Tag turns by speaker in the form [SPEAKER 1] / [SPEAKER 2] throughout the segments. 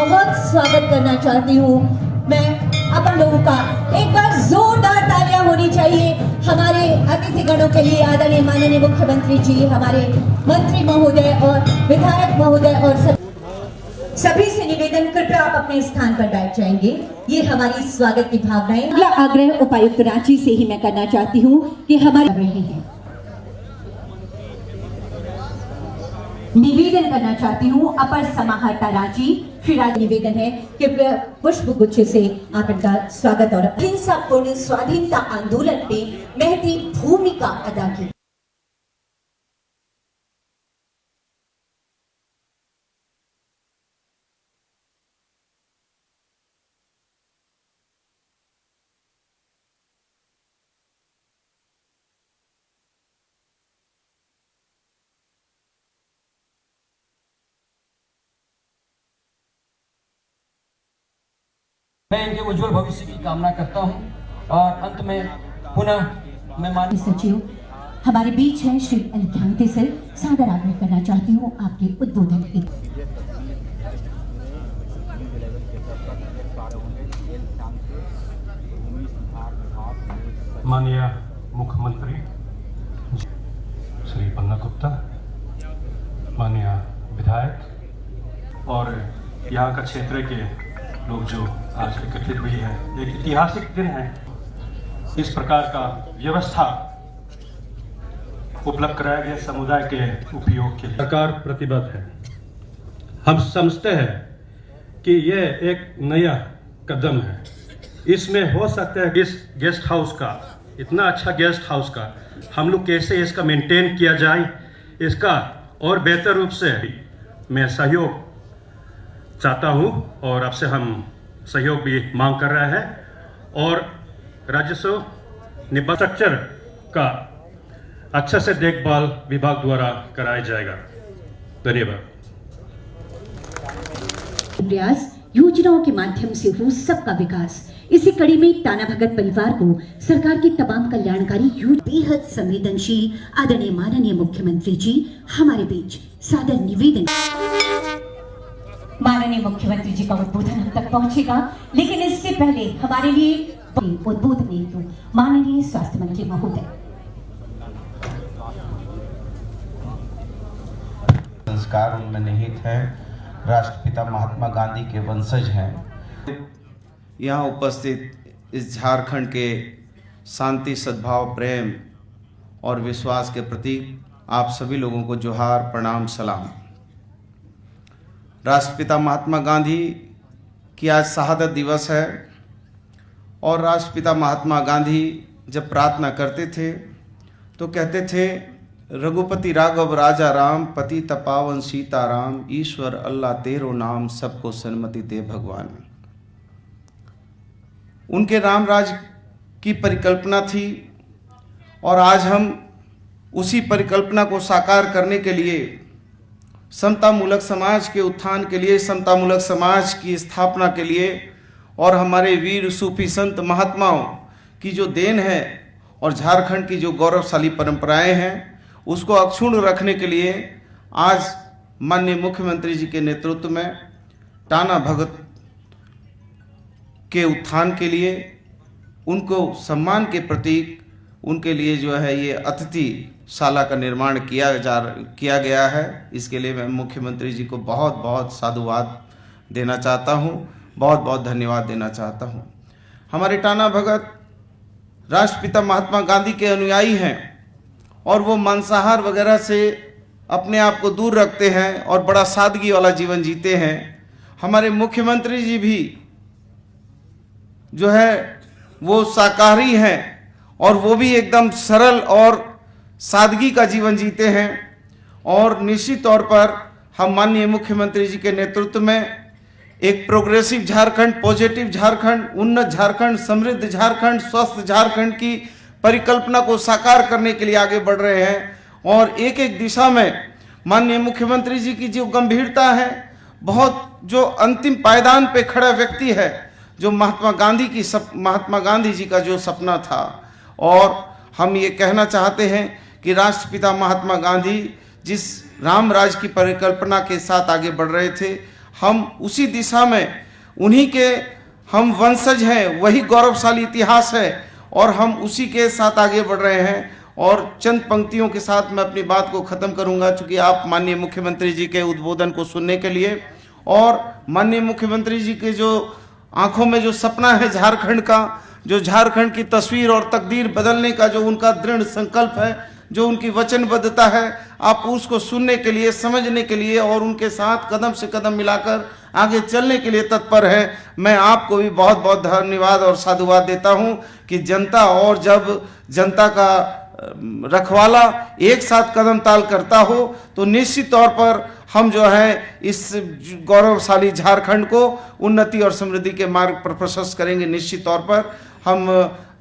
[SPEAKER 1] बहुत स्वागत करना चाहती हूँ मैं अपन लोगों का। एक बार जोरदार तालियां होनी चाहिए हमारे अतिथिगणों के लिए। आदरणीय माननीय मुख्यमंत्री जी, हमारे मंत्री महोदय और विधायक महोदय और सभी से निवेदन, कृपया आप अपने स्थान पर बैठ जाएंगे। ये हमारी स्वागत की भावनाएं। अगला आग्रह उपायुक्त रांची से ही मैं करना चाहती हूँ कि हमारे रहे हैं। निवेदन करना चाहती हूँ अपर समाहर्ता रांची श्री राज, निवेदन है कि पुष्प गुच्छ से आप इनका स्वागत और अहिंसापूर्ण स्वाधीनता आंदोलन में महती भूमिका अदा की।
[SPEAKER 2] मैं इनके उज्जवल भविष्य की कामना करता हूं और अंत में पुनः मैं माननीय
[SPEAKER 1] सचिव हमारे बीच हैं श्री अलख्यांते से सादर आग्रह करना चाहती हूँ आपके उद्बोधन की।
[SPEAKER 3] माननीय मुख्यमंत्री श्री पन्ना गुप्ता, माननीय विधायक और यहाँ का क्षेत्र के लोग जो आज एकत्रित हुई है, एक ऐतिहासिक दिन है। इस प्रकार का व्यवस्था उपलब्ध कराया गया समुदाय के उपयोग के लिए सरकार प्रतिबद्ध है। हम समझते हैं कि यह एक नया कदम है। इसमें हो सकता है इस गेस्ट हाउस का, इतना अच्छा गेस्ट हाउस का हम लोग कैसे इसका मेंटेन किया जाए, इसका और बेहतर रूप से मैं सहयोग चाहता हूं और आपसे हम सहयोग भी मांग कर रहे हैं और राजस्व स्ट्रक्चर का अच्छा से देखभाल विभाग द्वारा कराया जाएगा। धन्यवाद।
[SPEAKER 1] प्रयास योजनाओं के माध्यम से हो सबका विकास। इसी कड़ी में टाना भगत परिवार को सरकार की तमाम कल्याणकारी योजना बेहद संवेदनशील आदरणीय माननीय मुख्यमंत्री जी हमारे बीच सादर निवेदन। माननीय मुख्यमंत्री जी का उद्बोधन हम तक पहुंचेगा, लेकिन इससे पहले हमारे लिए उद्बोधन हेतु माननीय स्वास्थ्य मंत्री महोदय।
[SPEAKER 4] संस्कार उनमें निहित है, राष्ट्रपिता महात्मा गांधी के वंशज हैं। यहाँ उपस्थित इस झारखंड के शांति, सद्भाव, प्रेम और विश्वास के प्रतीक आप सभी लोगों को जोहार, प्रणाम, सलाम। राष्ट्रपिता महात्मा गांधी की आज शहादत दिवस है और राष्ट्रपिता महात्मा गांधी जब प्रार्थना करते थे तो कहते थे, रघुपति राघव राजा राम, पतित पावन सीताराम, ईश्वर अल्लाह तेरो नाम, सबको सन्मति दे भगवान। उनके राम राज की परिकल्पना थी और आज हम उसी परिकल्पना को साकार करने के लिए, समतामूलक समाज के उत्थान के लिए, समतामूलक समाज की स्थापना के लिए और हमारे वीर सूफी संत महात्माओं की जो देन है और झारखंड की जो गौरवशाली परंपराएं हैं उसको अक्षुण्ण रखने के लिए आज माननीय मुख्यमंत्री जी के नेतृत्व में टाना भगत के उत्थान के लिए, उनको सम्मान के प्रतीक, उनके लिए जो है ये अतिथिशाला का निर्माण किया गया है। इसके लिए मैं मुख्यमंत्री जी को बहुत बहुत साधुवाद देना चाहता हूँ, बहुत बहुत धन्यवाद देना चाहता हूँ। हमारे टाना भगत राष्ट्रपिता महात्मा गांधी के अनुयायी हैं और वो मांसाहार वगैरह से अपने आप को दूर रखते हैं और बड़ा सादगी वाला जीवन जीते हैं। हमारे मुख्यमंत्री जी भी जो है वो शाकाहारी हैं और वो भी एकदम सरल और सादगी का जीवन जीते हैं और निश्चित तौर पर हम माननीय मुख्यमंत्री जी के नेतृत्व में एक प्रोग्रेसिव झारखंड, पॉजिटिव झारखंड, उन्नत झारखंड, समृद्ध झारखंड, स्वस्थ झारखंड की परिकल्पना को साकार करने के लिए आगे बढ़ रहे हैं और एक एक दिशा में माननीय मुख्यमंत्री जी की जो गंभीरता है, बहुत जो अंतिम पायदान पे खड़ा व्यक्ति है, जो महात्मा गांधी जी का जो सपना था। और हम ये कहना चाहते हैं कि राष्ट्रपिता महात्मा गांधी जिस राम राज की परिकल्पना के साथ आगे बढ़ रहे थे, हम उसी दिशा में, उन्हीं के हम वंशज हैं, वही गौरवशाली इतिहास है और हम उसी के साथ आगे बढ़ रहे हैं। और चंद पंक्तियों के साथ मैं अपनी बात को ख़त्म करूंगा, चूँकि आप माननीय मुख्यमंत्री जी के उद्बोधन को सुनने के लिए, और माननीय मुख्यमंत्री जी के जो आंखों में जो सपना है झारखंड का, जो झारखंड की तस्वीर और तकदीर बदलने का जो उनका दृढ़ संकल्प है, जो उनकी वचनबद्धता है, आप उसको सुनने के लिए, समझने के लिए और उनके साथ कदम से कदम मिलाकर आगे चलने के लिए तत्पर है। मैं आपको भी बहुत बहुत धन्यवाद और साधुवाद देता हूं कि जनता, और जब जनता का रखवाला एक साथ कदम ताल करता हो तो निश्चित तौर पर हम जो है इस गौरवशाली झारखंड को उन्नति और समृद्धि के मार्ग पर प्रशस्त करेंगे। निश्चित तौर पर हम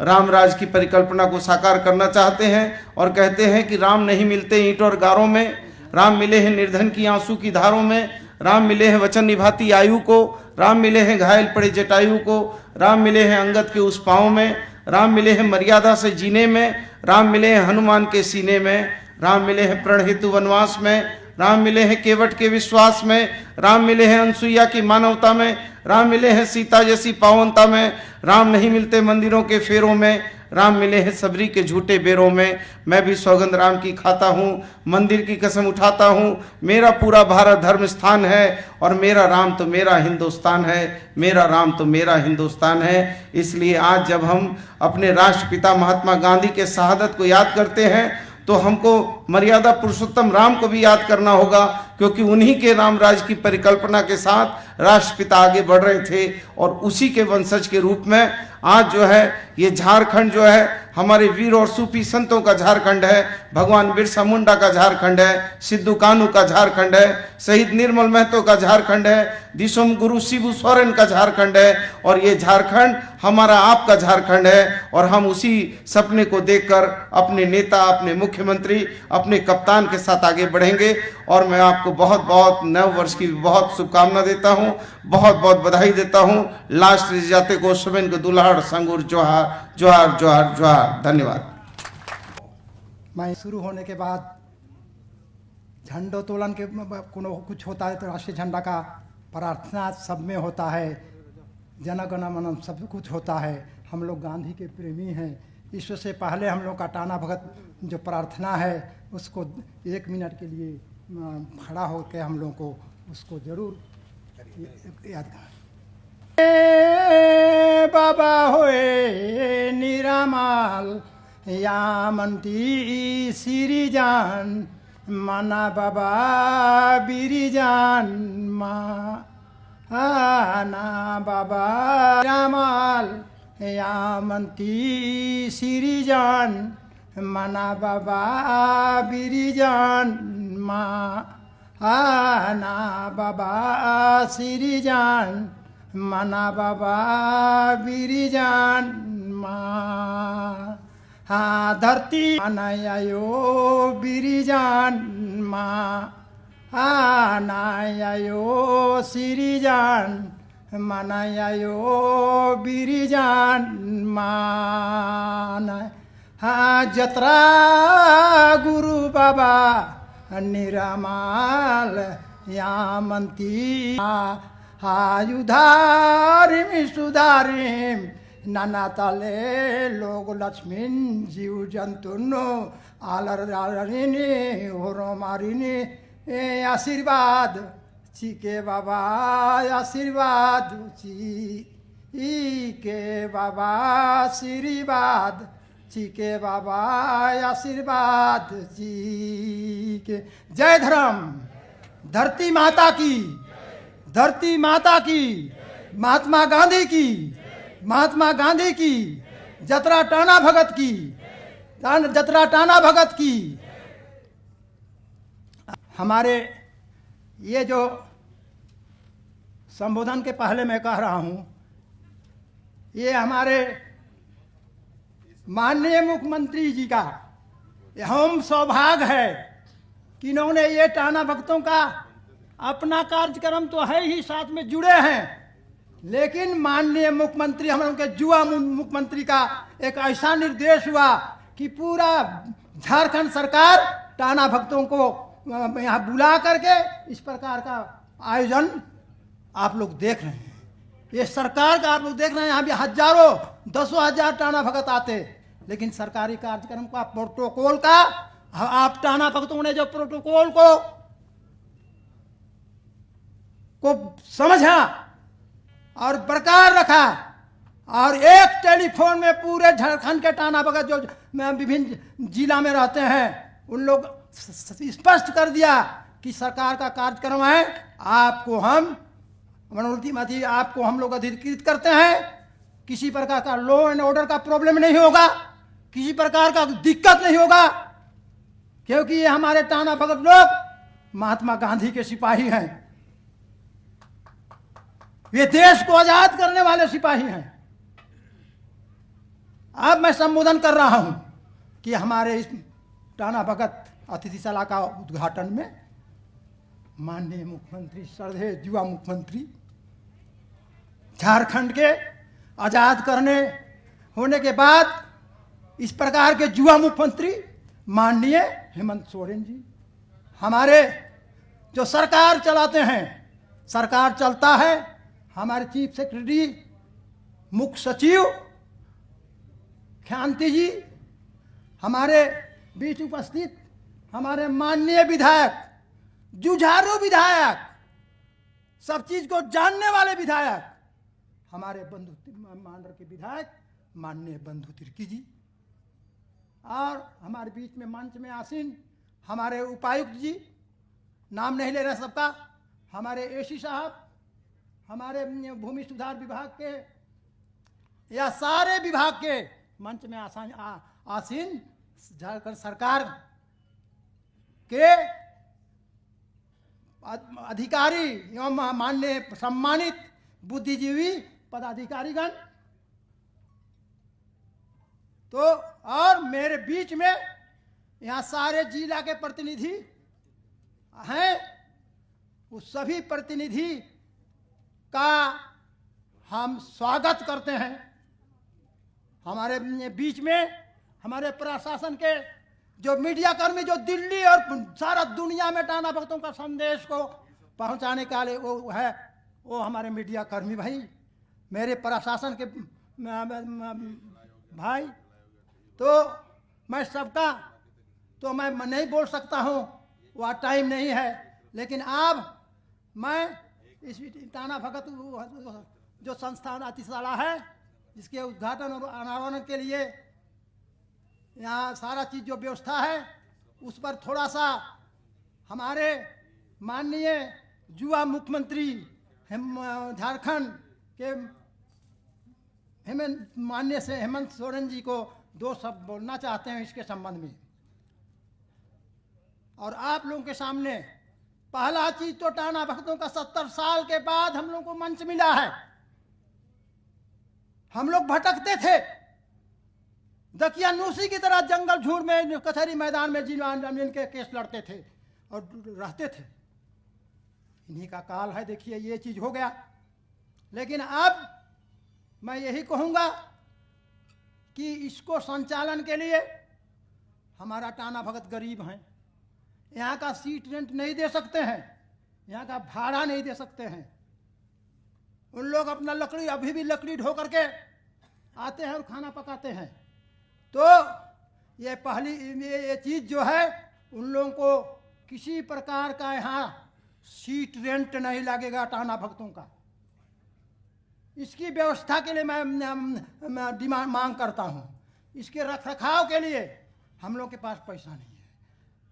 [SPEAKER 4] राम राज की परिकल्पना को साकार करना चाहते हैं और कहते हैं कि राम नहीं मिलते ईंट और गारों में, राम मिले हैं निर्धन की आंसू की धारों में, राम मिले हैं वचन निभाती आयु को, राम मिले हैं घायल पड़े जटायु को, राम मिले हैं अंगद के उस पाँव में, राम मिले हैं मर्यादा से जीने में, राम मिले हैं हनुमान के सीने में, राम मिले हैं प्रण हेतु वनवास में, राम मिले हैं केवट के विश्वास में, राम मिले हैं अनसुईया की मानवता में, राम मिले हैं सीता जैसी पावनता में, राम नहीं मिलते मंदिरों के फेरों में, राम मिले हैं सबरी के झूठे बेरों में। मैं भी सौगंध राम की खाता हूँ, मंदिर की कसम उठाता हूँ, मेरा पूरा भारत धर्म स्थान है और मेरा राम तो मेरा हिंदुस्तान है, मेरा राम तो मेरा हिंदुस्तान है। इसलिए आज जब हम अपने राष्ट्रपिता महात्मा गांधी के शहादत को याद करते हैं तो हमको मर्यादा पुरुषोत्तम राम को भी याद करना होगा, क्योंकि उन्हीं के राम राज की परिकल्पना के साथ राष्ट्रपिता आगे बढ़ रहे थे और उसी के वंशज के रूप में आज जो है ये झारखंड जो है हमारे वीर और सूफी संतों का झारखंड है, भगवान बिरसा मुंडा का झारखंड है, सिद्धू कान्हू का झारखंड है, शहीद निर्मल महतो का झारखंड है, दिसोम गुरु शिबू सोरेन का झारखंड है और ये झारखंड हमारा आपका झारखंड है। और हम उसी सपने को देखकर अपने नेता, अपने मुख्यमंत्री, अपने कप्तान के साथ आगे बढ़ेंगे। और मैं आपको बहुत बहुत नव वर्ष की बहुत शुभकामना देता हूँ, बहुत बहुत बधाई देता हूँ। लास्ट जाते को सुबेन को दुल्हाड़ संगुर जोहार जोहार जोहार जोहार। धन्यवाद।
[SPEAKER 5] मैं शुरू होने के बाद झंडोत्तोलन के कुछ होता है तो राष्ट्रीय झंडा का प्रार्थना सब में होता है, जनगण मन सब कुछ होता है। हम लोग गांधी के प्रेमी हैं। इससे पहले हम लोग का टाना भगत जो प्रार्थना है उसको 1 मिनट के लिए खड़ा होकर हम लोग को उसको जरूर याद करें। बाबा होए निरामाल यामंती सिरी जान माना बाबा बिरी जान माना बाबा रामाल यामंती सिरी जान माना बाबा बिरी जान माना बाबा सिरी जान माना बाबा बिरी जान मा हाँ धरती आयो बिरिजान माँ आयो सिरिजान मनायो बिरिजान मान हाँ जत्रा गुरु बाबा निरामाल यामंती आयुधारिम सुधारिम नाना ताले लोग लक्ष्मीन जीव जंतुनो आलरिनी होरो मारिनी आशीर्वाद चीके बाबा आशीर्वाद के बाबा आशीर्वाद चीके बाबा आशीर्वाद जी के। जय धर्म धरती माता की, धरती माता की, महात्मा गांधी की, महात्मा गांधी की, जतरा टाना भगत की, जतरा टाना भगत की। हमारे ये जो संबोधन के पहले मैं कह रहा हूँ, ये हमारे माननीय मुख्यमंत्री जी का हम सौभाग्य है कि इन्होंने ये टाना भक्तों का अपना कार्यक्रम तो है ही, साथ में जुड़े हैं, लेकिन माननीय मुख्यमंत्री हम उनके युवा मुख्यमंत्री का एक ऐसा निर्देश हुआ कि पूरा झारखंड सरकार टाना भक्तों को यहाँ बुला करके इस प्रकार का आयोजन आप लोग देख रहे हैं, ये सरकार का आप लोग देख रहे हैं, यहाँ भी हजारों 10,000 टाना भगत आते, लेकिन सरकारी कार्यक्रम का प्रोटोकॉल का आप टाना भगतों ने जो प्रोटोकॉल को समझा और बरकरार रखा, और एक टेलीफोन में पूरे झारखंड के टाना भगत जो विभिन्न जिला में रहते हैं उन लोग स्पष्ट कर दिया कि सरकार का कार्यक्रम है, आपको हम मनोरथी आपको हम लोग अधिकृत करते हैं, किसी प्रकार का लॉ एंड ऑर्डर का प्रॉब्लम नहीं होगा, किसी प्रकार का दिक्कत नहीं होगा, क्योंकि ये हमारे टाना भगत लोग महात्मा गांधी के सिपाही हैं, ये देश को आजाद करने वाले सिपाही हैं। अब मैं संबोधन कर रहा हूं कि हमारे इस टाना भगत अतिथिशाला का उद्घाटन में माननीय मुख्यमंत्री, श्रद्धेय युवा मुख्यमंत्री, झारखंड के आजाद करने होने के बाद इस प्रकार के युवा मुख्यमंत्री माननीय हेमंत सोरेन जी, हमारे जो सरकार चलाते हैं, सरकार चलता है हमारे चीफ सेक्रेटरी, मुख्य सचिव ख्यांति जी, हमारे बीच उपस्थित हमारे माननीय विधायक, जुझारू विधायक, सब चीज को जानने वाले विधायक, हमारे बंधु मांडर के विधायक माननीय बंधु तिर्की जी, और हमारे बीच में मंच में आसीन हमारे उपायुक्त जी, नाम नहीं ले रहे सबका, हमारे एसी साहब, हमारे भूमि सुधार विभाग के या सारे विभाग के मंच में आसीन झारखंड सरकार के अधिकारी एवं माननीय सम्मानित बुद्धिजीवी पदाधिकारीगण, तो और मेरे बीच में यहाँ सारे जिला के प्रतिनिधि हैं, उस सभी प्रतिनिधि का हम स्वागत करते हैं। हमारे बीच में हमारे प्रशासन के जो मीडिया कर्मी जो दिल्ली और सारा दुनिया में टाना भगतों का संदेश को पहुंचाने के लिए वो है, वो हमारे मीडिया कर्मी भाई, मेरे प्रशासन के भाई, तो मैं सबका तो मैं नहीं बोल सकता हूँ, वह टाइम नहीं है, लेकिन अब मैं इस टाना भगत जो संस्थान अतिशाला है, जिसके उद्घाटन और अनावरण के लिए यहाँ सारा चीज़ जो व्यवस्था है, उस पर थोड़ा सा हमारे माननीय युवा मुख्यमंत्री झारखंड के माननीय से हेमंत सोरेन जी को दो शब्द बोलना चाहते हैं इसके संबंध में। और आप लोगों के सामने पहला चीज तो टाना भगतों का 70 साल के बाद हम लोगों को मंच मिला है। हम लोग भटकते थे, दकियानूसी की तरह जंगल झूड़ में, कचहरी मैदान में जमीन के केस लड़ते थे और रहते थे। इन्हीं का काल है, देखिए ये चीज हो गया। लेकिन अब मैं यही कहूंगा कि इसको संचालन के लिए हमारा टाना भगत गरीब हैं, यहाँ का सीट रेंट नहीं दे सकते हैं, यहाँ का भाड़ा नहीं दे सकते हैं। उन लोग अपना लकड़ी अभी भी लकड़ी ढो करके आते हैं और खाना पकाते हैं। तो ये पहली ये चीज़ जो है, उन लोगों को किसी प्रकार का यहाँ सीट रेंट नहीं लगेगा टाना भगतों का। इसकी व्यवस्था के लिए मैं डिमांड मांग करता हूँ। इसके रख रखाव के लिए हम लोग के पास पैसा नहीं है।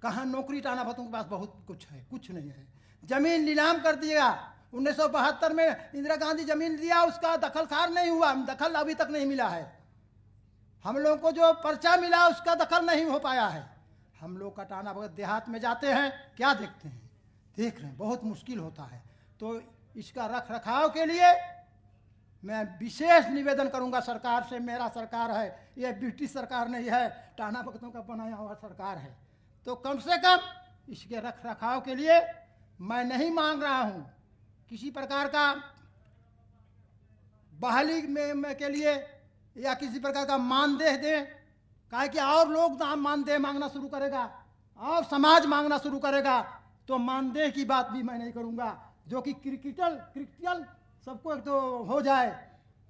[SPEAKER 5] कहाँ नौकरी टाना भगतों के पास बहुत कुछ है, कुछ नहीं है। जमीन नीलाम कर दिया 1972 में, इंदिरा गांधी जमीन दिया, उसका दखलकार नहीं हुआ, दखल अभी तक नहीं मिला है। हम लोग को जो पर्चा मिला उसका दखल नहीं हो पाया है। हम लोग का टाना भगत देहात में जाते हैं, क्या देखते हैं, देख रहे हैं, बहुत मुश्किल होता है। तो इसका रख रखाव के लिए मैं विशेष निवेदन करूंगा सरकार से। मेरा सरकार है, यह ब्रिटिश सरकार नहीं है, टाना भगतों का बनाया हुआ सरकार है। तो कम से कम इसके रख रखाव के लिए मैं नहीं मांग रहा हूं किसी प्रकार का बहाली में के लिए या किसी प्रकार का मानदेय दें, काहे कि और लोग मानदेय मांगना शुरू करेगा और समाज मांगना शुरू करेगा, तो मानदेय की बात भी मैं नहीं करूंगा। जो कि क्रिटिकल सबको एक तो हो जाए,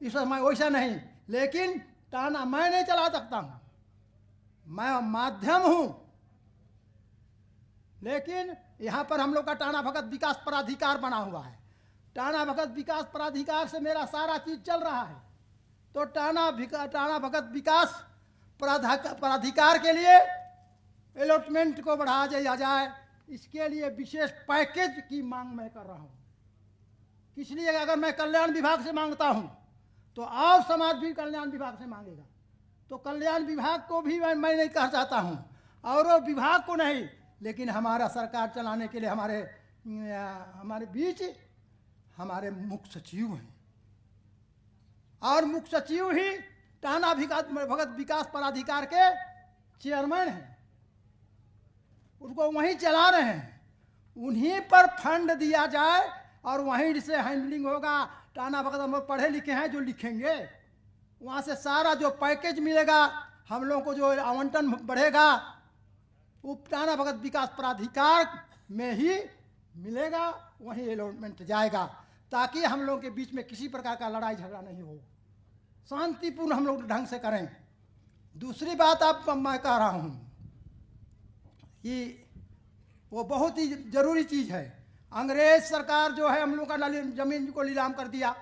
[SPEAKER 5] इस समय वैसा नहीं। लेकिन टाना मैं नहीं चला सकता हूँ, मैं माध्यम हूँ। लेकिन यहाँ पर हम लोग का टाना भगत विकास प्राधिकार बना हुआ है। टाना भगत विकास प्राधिकार से मेरा सारा चीज चल रहा है। तो टाना भगत विकास प्राधिकार के लिए अलॉटमेंट को बढ़ा दिया जाए, इसके लिए विशेष पैकेज की मांग मैं कर रहा हूँ। इसलिए अगर मैं कल्याण विभाग से मांगता हूँ तो और समाज भी कल्याण विभाग से मांगेगा। तो कल्याण विभाग को भी मैं नहीं कह चाहता हूँ, और विभाग को नहीं, लेकिन हमारा सरकार चलाने के लिए हमारे बीच हमारे मुख्य सचिव हैं, और मुख्य सचिव ही टाना भगत विकास प्राधिकार के चेयरमैन हैं, उनको वहीं चला रहे हैं। उन्हीं पर फंड दिया जाए और वहीं से हैंडलिंग होगा। टाना भगत हम लोग पढ़े लिखे हैं, जो लिखेंगे वहाँ से सारा जो पैकेज मिलेगा, हम लोगों को जो आवंटन बढ़ेगा, वो टाना भगत विकास प्राधिकार में ही मिलेगा, वहीं अलॉटमेंट जाएगा, ताकि हम लोगों के बीच में किसी प्रकार का लड़ाई झगड़ा नहीं हो, शांतिपूर्ण हम लोग ढंग से करें। दूसरी बात आप मैं कह रहा हूँ कि वो बहुत ही जरूरी चीज़ है। अंग्रेज सरकार जो है हम लोग का जमीन को नीलाम कर दिया,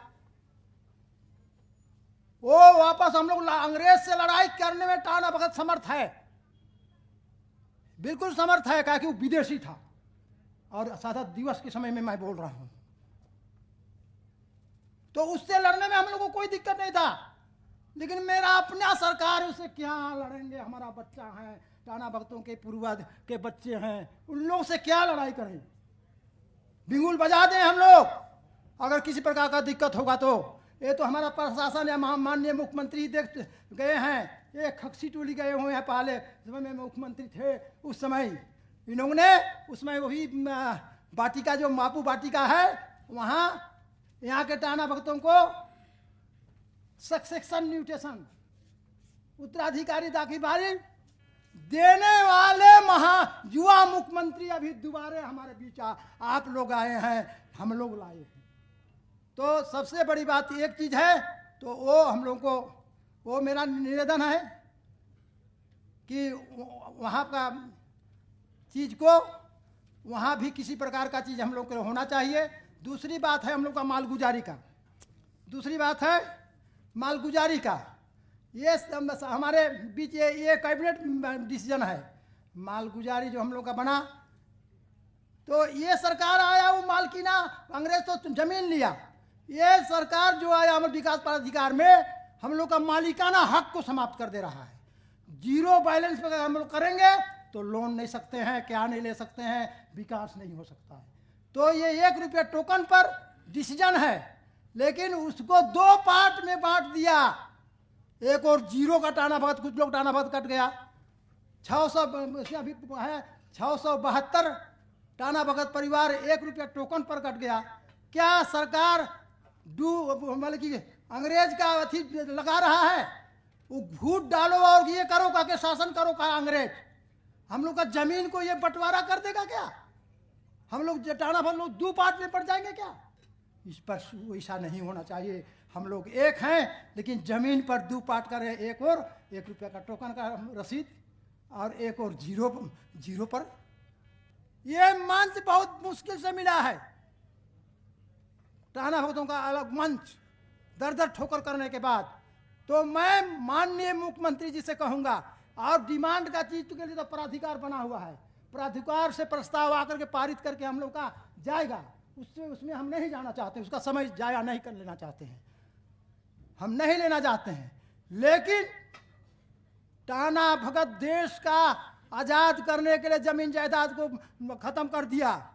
[SPEAKER 5] वो वापस हम लोग अंग्रेज से लड़ाई करने में टाना भगत समर्थ है, बिल्कुल समर्थ है, क्या कि वो विदेशी था। और साधा दिवस के समय में मैं बोल रहा हूं, तो उससे लड़ने में हम लोग को कोई दिक्कत नहीं था। लेकिन मेरा अपना सरकार है, उससे क्या लड़ेंगे, हमारा बच्चा है, टाना भगतों के पूर्वज के बच्चे हैं, उन लोगों से क्या लड़ाई करें, बिगुल बजा दें हम लोग अगर किसी प्रकार का दिक्कत होगा तो। ये तो हमारा प्रशासन या माननीय मुख्यमंत्री देख गए हैं, एक खक्सी टोली गए हुए हैं, पहले समय में मुख्यमंत्री थे उस समय, इन्होंने उसमें वही बाटिका जो मापू बाटिका है, वहाँ यहाँ के टाना भगतों को सक्सेशन म्यूटेशन उत्तराधिकारी दाखिलबारी देने वाले युवा मुख्यमंत्री अभी दोबारा हमारे बीच आप लोग आए हैं, हम लोग लाए हैं। तो सबसे बड़ी बात एक चीज है, तो वो हम लोग को, वो मेरा निवेदन है कि वहाँ का चीज को, वहाँ भी किसी प्रकार का चीज हम लोग को होना चाहिए। दूसरी बात है हम लोग का मालगुजारी का, दूसरी बात है मालगुजारी का। ये हमारे बीच ये कैबिनेट डिसीजन है, मालगुजारी जो हम लोग का बना, तो ये सरकार आया, वो मालकीना, अंग्रेज तो जमीन लिया, ये सरकार जो आया हमारे विकास प्राधिकार में हम लोग का मालिकाना हक को समाप्त कर दे रहा है। जीरो बैलेंस पर हम लोग करेंगे तो लोन नहीं सकते हैं, क्या नहीं ले सकते हैं, विकास नहीं हो सकता है। तो ये 1 रुपया टोकन पर डिसीजन है, लेकिन उसको 2 पार्ट में बांट दिया। एक और जीरो का टाना भगत, कुछ लोग टाना भगत कट गया, 600 अभी है 672 टाना भगत परिवार 1 रुपया टोकन पर कट गया। क्या सरकार मतलब कि अंग्रेज का अथी लगा रहा है, वो घूट डालो और ये करो का के शासन करो का अंग्रेज, हम लोग का जमीन को ये बंटवारा कर देगा क्या? हम लोग टाना भगत लोग 2 पार्ट में पड़ जाएंगे क्या? इस पर ऐसा नहीं होना चाहिए। हम लोग एक हैं, लेकिन जमीन पर 2 पार्ट करें, एक और 1 रुपया का टोकन का रसीद और एक और जीरो पर। ये मंच बहुत मुश्किल से मिला है, टाना भगतों का अलग मंच दर ठोकर करने के बाद। तो मैं माननीय मुख्यमंत्री जी से कहूंगा, और डिमांड का चीज के लिए तो प्राधिकार बना हुआ है, प्राधिकार से प्रस्ताव आकर के पारित करके हम लोग का जाएगा, उसमें हम नहीं जाना चाहते, उसका समय जाया नहीं कर लेना चाहते हैं, हम नहीं लेना चाहते हैं। लेकिन टाना भगत देश का आजाद करने के लिए जमीन जायदाद को खत्म कर दिया।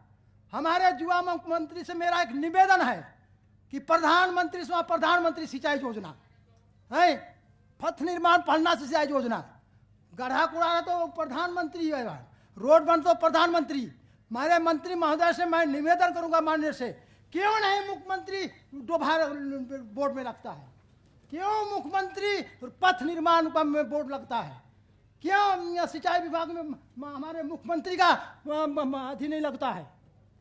[SPEAKER 5] हमारे युवा मुख्यमंत्री से मेरा एक निवेदन है कि प्रधानमंत्री सिंचाई योजना है, पथ निर्माण पढ़ना सिंचाई योजना, गढ़ा कुड़ा तो प्रधानमंत्री है, रोड बन तो प्रधानमंत्री। हमारे मंत्री महोदय से मैं निवेदन करूंगा माननीय से, क्यों नहीं मुख्यमंत्री डोभार बोर्ड में लगता है, क्यों मुख्यमंत्री पथ निर्माण का बोर्ड लगता है, क्यों सिंचाई विभाग में हमारे मुख्यमंत्री का अधीन नहीं लगता है?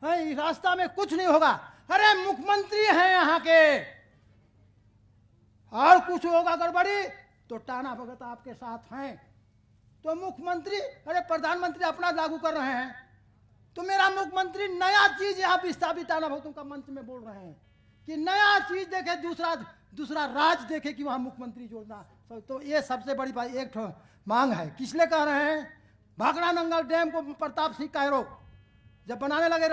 [SPEAKER 5] है, इस रास्ता में कुछ नहीं होगा। अरे मुख्यमंत्री हैं यहाँ के, और कुछ होगा गड़बड़ी तो टाना भगत आपके साथ हैं। तो मुख्यमंत्री, अरे प्रधानमंत्री अपना लागू कर रहे हैं, तो मेरा मुख्यमंत्री नया चीज यहाँ विस्थापित टाना भगतों का मंच में बोल रहे हैं कि नया चीज देखे, दूसरा राज्य देखे कि वहाँ मुख्यमंत्री जोड़ना। तो ये सबसे बड़ी बात, एक मांग है। किस लिए कह रहे हैं? भाखड़ा नंगल डैम को प्रताप सिंह कैरो जब बनाने लगे,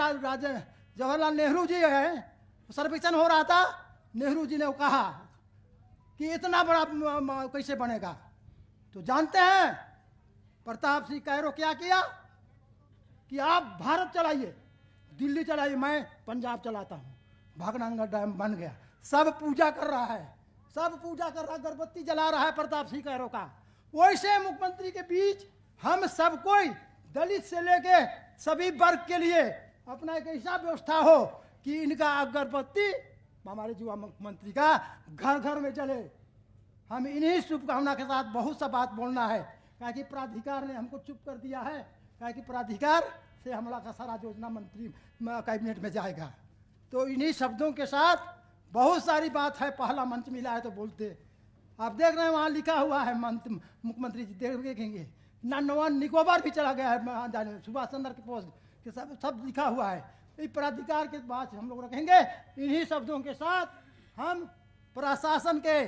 [SPEAKER 5] जवाहरलाल नेहरू जी है, सर्वेक्षण हो रहा था, नेहरू जी ने कहा कि इतना बड़ा कैसे बनेगा। तो जानते हैं प्रताप सिंह कैरो क्या किया कि आप भारत चलाइए, दिल्ली चलाइए, मैं पंजाब चलाता हूँ। भाखड़ा डैम बन गया, सब पूजा कर रहा है, सब पूजा कर रहा है, अगरबत्ती जला रहा है प्रताप सिंह कैरो का। वैसे मुख्यमंत्री के बीच हम सब कोई, दलित से लेके सभी वर्ग के लिए अपना एक ऐसा व्यवस्था हो कि इनका अगरबत्ती हमारे युवा मुख्यमंत्री का घर घर में जले। हम इन्हीं शुभकामना के साथ बहुत सा बात बोलना है, क्या कि प्राधिकार ने हमको चुप कर दिया है, क्या कि प्राधिकार से हमला का सारा योजना मंत्री कैबिनेट में जाएगा। तो इन्हीं शब्दों के साथ बहुत सारी बात है, पहला मंच मिला है तो बोलते। आप देख रहे हैं वहाँ लिखा हुआ है, मुख्यमंत्री जी देखेंगे, अंडमान निकोबार भी चला गया है, सुभाष चंद्र के पोस्ट के सब लिखा हुआ है। इस प्राधिकार के बाद हम लोग रखेंगे। इन्हीं शब्दों के साथ हम प्रशासन के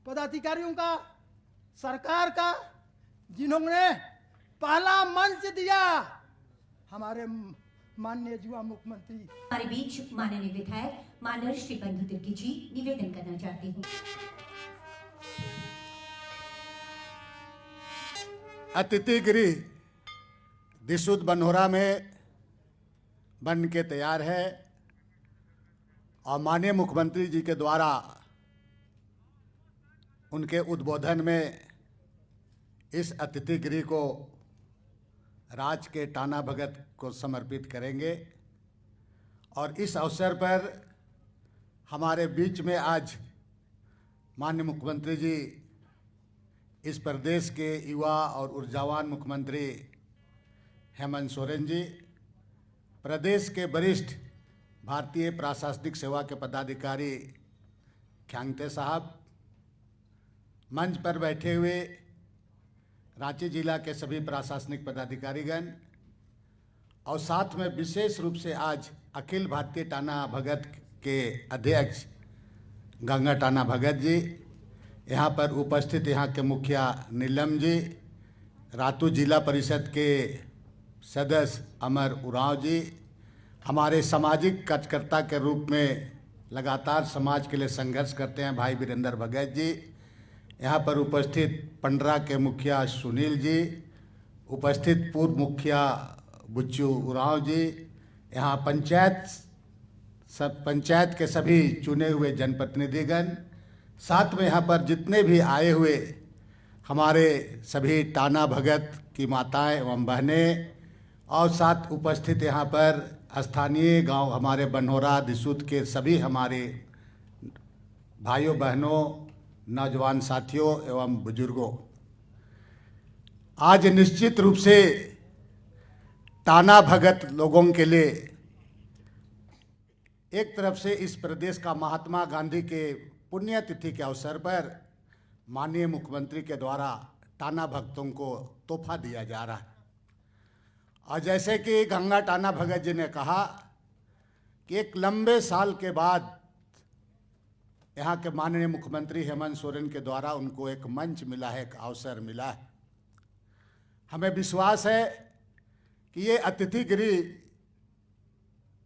[SPEAKER 5] पदाधिकारियों का, सरकार का, जिन्होंने पहला मंच दिया, हमारे माननीय युवा मुख्यमंत्री।
[SPEAKER 1] हमारे बीच माननीय विधायक मानर श्री बंधु तिर्की जी निवेदन करना चाहती हूँ।
[SPEAKER 6] अतिथि गृह दिसुद बनोरा में बन के तैयार है और माननीय मुख्यमंत्री जी के द्वारा उनके उद्बोधन में इस अतिथि गृह को राज के टाना भगत को समर्पित करेंगे। और इस अवसर पर हमारे बीच में आज माननीय मुख्यमंत्री जी, इस प्रदेश के युवा और ऊर्जावान मुख्यमंत्री हेमंत सोरेन जी, प्रदेश के वरिष्ठ भारतीय प्रशासनिक सेवा के पदाधिकारी ख्यांगते साहब, मंच पर बैठे हुए रांची जिला के सभी प्रशासनिक पदाधिकारीगण, और साथ में विशेष रूप से आज अखिल भारतीय टाना भगत के अध्यक्ष गंगा टाना भगत जी, यहाँ पर उपस्थित यहाँ के मुखिया नीलम जी, रातू जिला परिषद के सदस्य अमर उरांव जी, हमारे सामाजिक कार्यकर्ता के रूप में लगातार समाज के लिए संघर्ष करते हैं भाई वीरेंद्र भगत जी, यहाँ पर उपस्थित पंडरा के मुखिया सुनील जी, उपस्थित पूर्व मुखिया बुच्चू उरांव जी, यहाँ पंचायत के सभी चुने हुए जनप्रतिनिधिगण, साथ में यहाँ पर जितने भी आए हुए हमारे सभी टाना भगत की माताएं एवं बहनें, और साथ उपस्थित यहाँ पर स्थानीय गांव हमारे बनोरा दिसूत के सभी हमारे भाइयों बहनों, नौजवान साथियों एवं बुजुर्गों, आज निश्चित रूप से टाना भगत लोगों के लिए एक तरफ से इस प्रदेश का महात्मा गांधी के पुण्यतिथि के अवसर पर माननीय मुख्यमंत्री के द्वारा टाना भक्तों को तोहफा दिया जा रहा है। और जैसे कि गंगा टाना भगत जी ने कहा कि एक लंबे साल के बाद यहाँ के माननीय मुख्यमंत्री हेमंत सोरेन के द्वारा उनको एक मंच मिला है, एक अवसर मिला है। हमें विश्वास है कि ये अतिथि गृह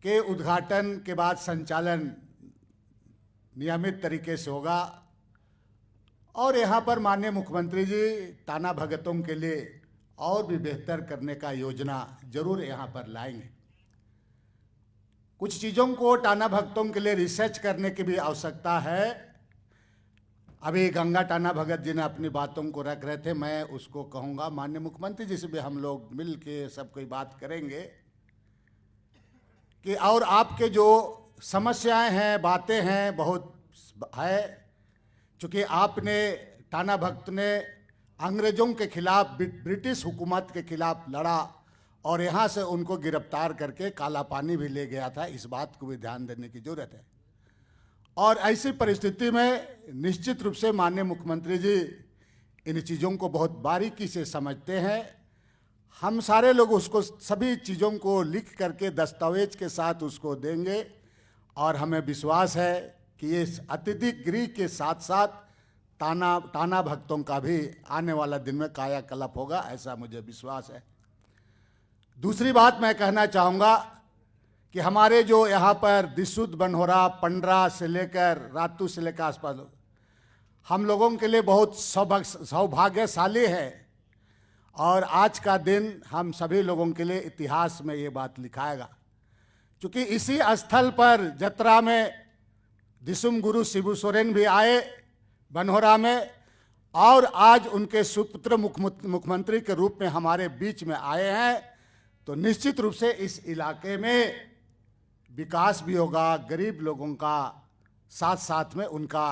[SPEAKER 6] के उद्घाटन के बाद संचालन नियमित तरीके से होगा और यहाँ पर माननीय मुख्यमंत्री जी टाना भगतों के लिए और भी बेहतर करने का योजना जरूर यहाँ पर लाएंगे। कुछ चीज़ों को टाना भक्तों के लिए रिसर्च करने की भी आवश्यकता है। अभी गंगा टाना भगत जी ने अपनी बातों को रख रहे थे, मैं उसको कहूँगा माननीय मुख्यमंत्री जी से भी हम लोग मिल के सब कोई बात करेंगे कि और आपके जो समस्याएं हैं, बातें हैं, बहुत है। चूँकि आपने टाना भक्त ने अंग्रेज़ों के खिलाफ, ब्रिटिश हुकूमत के खिलाफ लड़ा और यहाँ से उनको गिरफ्तार करके काला पानी भी ले गया था। इस बात को भी ध्यान देने की जरूरत है। और ऐसी परिस्थिति में निश्चित रूप से माननीय मुख्यमंत्री जी इन चीज़ों को बहुत बारीकी से समझते हैं। हम सारे लोग उसको सभी चीज़ों को लिख करके दस्तावेज के साथ उसको देंगे और हमें विश्वास है कि ये अतिथि गृह के साथ साथ टाना भक्तों का भी आने वाला दिन में कायाकल्प होगा, ऐसा मुझे विश्वास है। दूसरी बात मैं कहना चाहूँगा कि हमारे जो यहाँ पर दिसुद, बनहोरा, पंडरा से लेकर रातू से लेकर आसपास हम लोगों के लिए बहुत सौभाग्यशाली है और आज का दिन हम सभी लोगों के लिए इतिहास में ये बात लिखाएगा, क्योंकि इसी स्थल पर जतरा में दिसुम गुरु शिबू सोरेन भी आए बनहोरा में, और आज उनके सुपुत्र मुख्यमंत्री के रूप में हमारे बीच में आए हैं। तो निश्चित रूप से इस इलाके में विकास भी होगा, गरीब लोगों का साथ साथ में उनका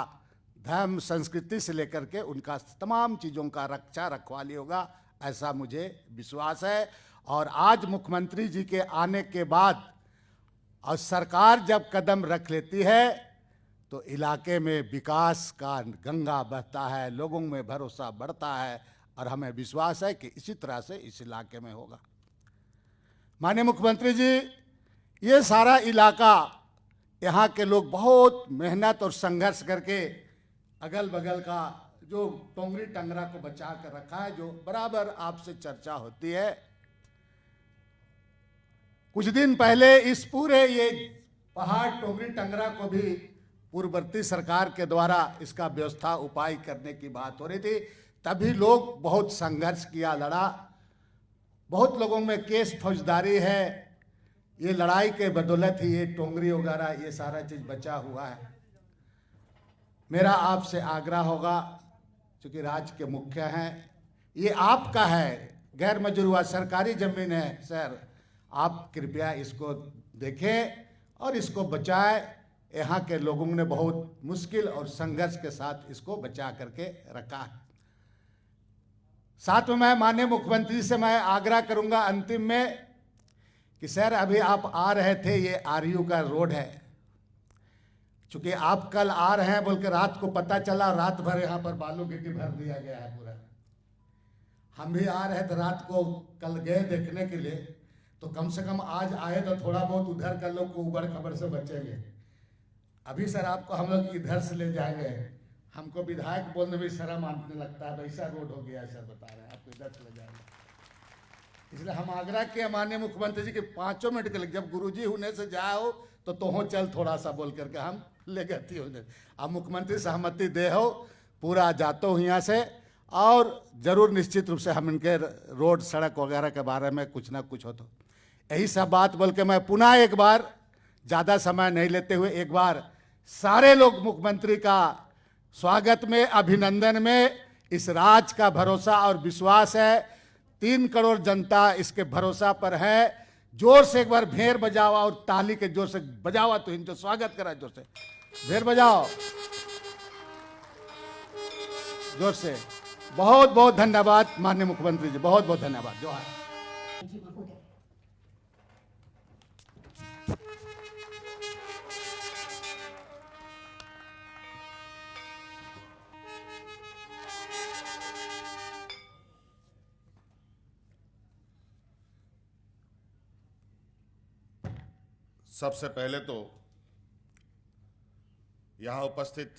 [SPEAKER 6] धर्म संस्कृति से लेकर के उनका तमाम चीज़ों का रक्षा रखवाली होगा, ऐसा मुझे विश्वास है। और आज मुख्यमंत्री जी के आने के बाद और सरकार जब कदम रख लेती है तो इलाके में विकास का गंगा बहता है, लोगों में भरोसा बढ़ता है और हमें विश्वास है कि इसी तरह से इस इलाके में होगा। माननीय मुख्यमंत्री जी, ये सारा इलाका यहाँ के लोग बहुत मेहनत और संघर्ष करके अगल बगल का जो टोंगरी टंगरा को बचा कर रखा है, जो बराबर आपसे चर्चा होती है। कुछ दिन पहले इस पूरे ये पहाड़ टोंगरी टंगरा को भी पूर्ववर्ती सरकार के द्वारा इसका व्यवस्था उपाय करने की बात हो रही थी। तभी लोग बहुत संघर्ष किया, लड़ा, बहुत लोगों में केस फौजदारी है। ये लड़ाई के बदौलत ही ये टोंगरी वगैरह ये सारा चीज बचा हुआ है। मेरा आपसे आग्रह होगा, क्योंकि राज्य के मुख्य हैं, ये आपका है, गैर मजरूआ सरकारी जमीन है सर, आप कृपया इसको देखें और इसको बचाएं। यहाँ के लोगों ने बहुत मुश्किल और संघर्ष के साथ इसको बचा करके रखा है। साथ में मैं माननीय मुख्यमंत्री से मैं आग्रह करूंगा अंतिम में कि सर अभी आप आ रहे थे, ये आरयू का रोड है, चूंकि आप कल आ रहे हैं बोल के रात को पता चला, रात भर यहाँ पर बालू गिट्टी भर दिया गया है पूरा। हम भी आ रहे थे रात को, कल गए देखने के लिए, तो कम से कम आज आए तो थोड़ा बहुत उधर का लोग को उबड़ खबर से बचेंगे। अभी सर आपको हम लोग इधर से ले जाएंगे, हमको विधायक बोलने में शर्म आने लगता है, वैसा रोड हो गया है सर, बता रहे हैं आपको इधर से ले जाएंगे। इसलिए हम आग्रह किए माननीय मुख्यमंत्री जी के 5 मिनट के लिए, जब गुरुजी होने से जाओ तो हो चल थोड़ा सा बोल करके हम ले गए होने। अब मुख्यमंत्री सहमति दे हो, पूरा जातो हूँ यहाँ से, और जरूर निश्चित रूप से हम इनके रोड सड़क वगैरह के बारे में कुछ ना कुछ हो। तो यही सब बात बोल के मैं पुनः एक बार ज़्यादा समय नहीं लेते हुए एक बार सारे लोग मुख्यमंत्री का स्वागत में, अभिनंदन में, इस राज्य का भरोसा और विश्वास है, 3 करोड़ जनता इसके भरोसा पर है। जोर से एक बार भेर बजाओ और ताली के जोर से बजाओ तो इनको स्वागत करा, जोर से भेर बजाओ, जोर से। बहुत बहुत धन्यवाद माननीय मुख्यमंत्री जी, बहुत बहुत धन्यवाद। जोहार।
[SPEAKER 7] सबसे पहले तो यहाँ उपस्थित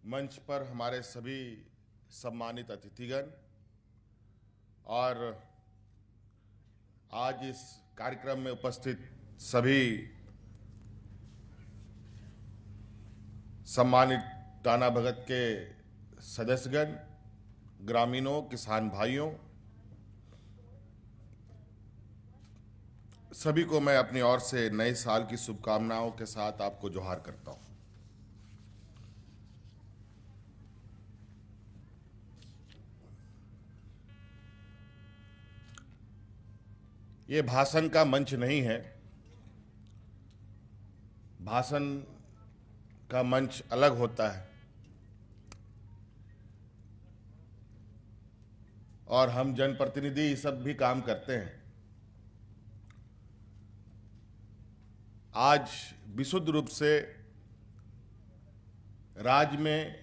[SPEAKER 7] मंच पर हमारे सभी सम्मानित अतिथिगण और आज इस कार्यक्रम में उपस्थित सभी सम्मानित टाना भगत के सदस्यगण, ग्रामीणों, किसान भाइयों, सभी को मैं अपनी ओर से नए साल की शुभकामनाओं के साथ आपको जोहार करता हूं। ये भाषण का मंच नहीं है, भाषण का मंच अलग होता है और हम जनप्रतिनिधि ये सब भी काम करते हैं। आज विशुद्ध रूप से राज्य में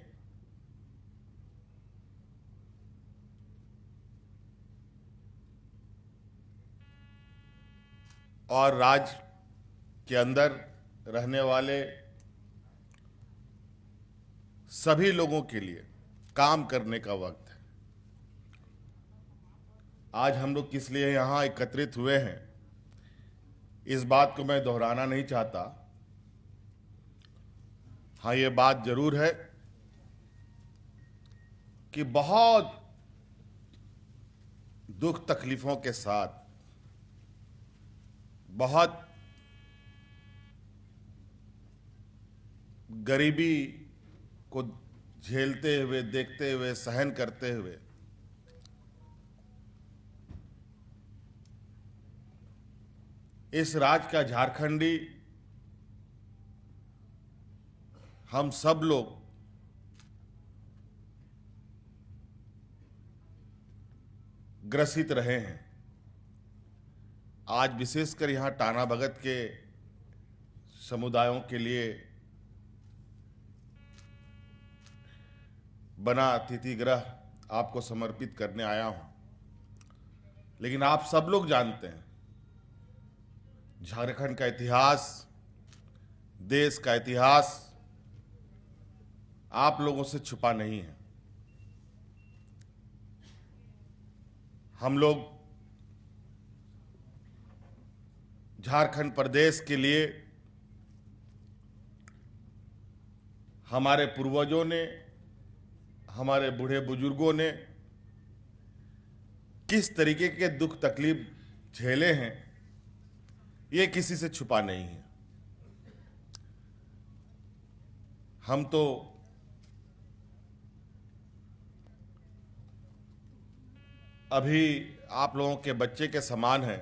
[SPEAKER 7] और राज्य के अंदर रहने वाले सभी लोगों के लिए काम करने का वक्त है। आज हम लोग किस लिए यहाँ एकत्रित हुए हैं, इस बात को मैं दोहराना नहीं चाहता। हाँ, ये बात जरूर है कि बहुत दुख तकलीफों के साथ, बहुत गरीबी को झेलते हुए, देखते हुए, सहन करते हुए इस राज्य का झारखंडी हम सब लोग ग्रसित रहे हैं। आज विशेषकर यहाँ टाना भगत के समुदायों के लिए बना अतिथि गृह आपको समर्पित करने आया हूं। लेकिन आप सब लोग जानते हैं, झारखंड का इतिहास, देश का इतिहास आप लोगों से छुपा नहीं है। हम लोग झारखंड प्रदेश के लिए हमारे पूर्वजों ने, हमारे बूढ़े बुजुर्गों ने किस तरीके के दुख तकलीफ झेले हैं, ये किसी से छुपा नहीं है। हम तो अभी आप लोगों के बच्चे के समान हैं।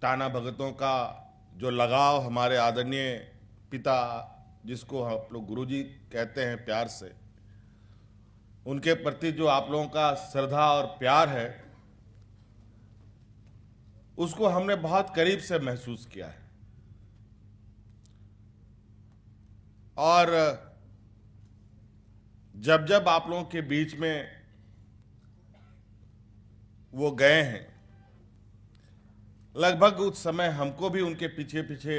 [SPEAKER 7] टाना भगतों का जो लगाव हमारे आदरणीय पिता, जिसको आप लोग गुरुजी कहते हैं प्यार से, उनके प्रति जो आप लोगों का श्रद्धा और प्यार है, उसको हमने बहुत करीब से महसूस किया है। और जब जब आप लोगों के बीच में वो गए हैं, लगभग उस समय हमको भी उनके पीछे पीछे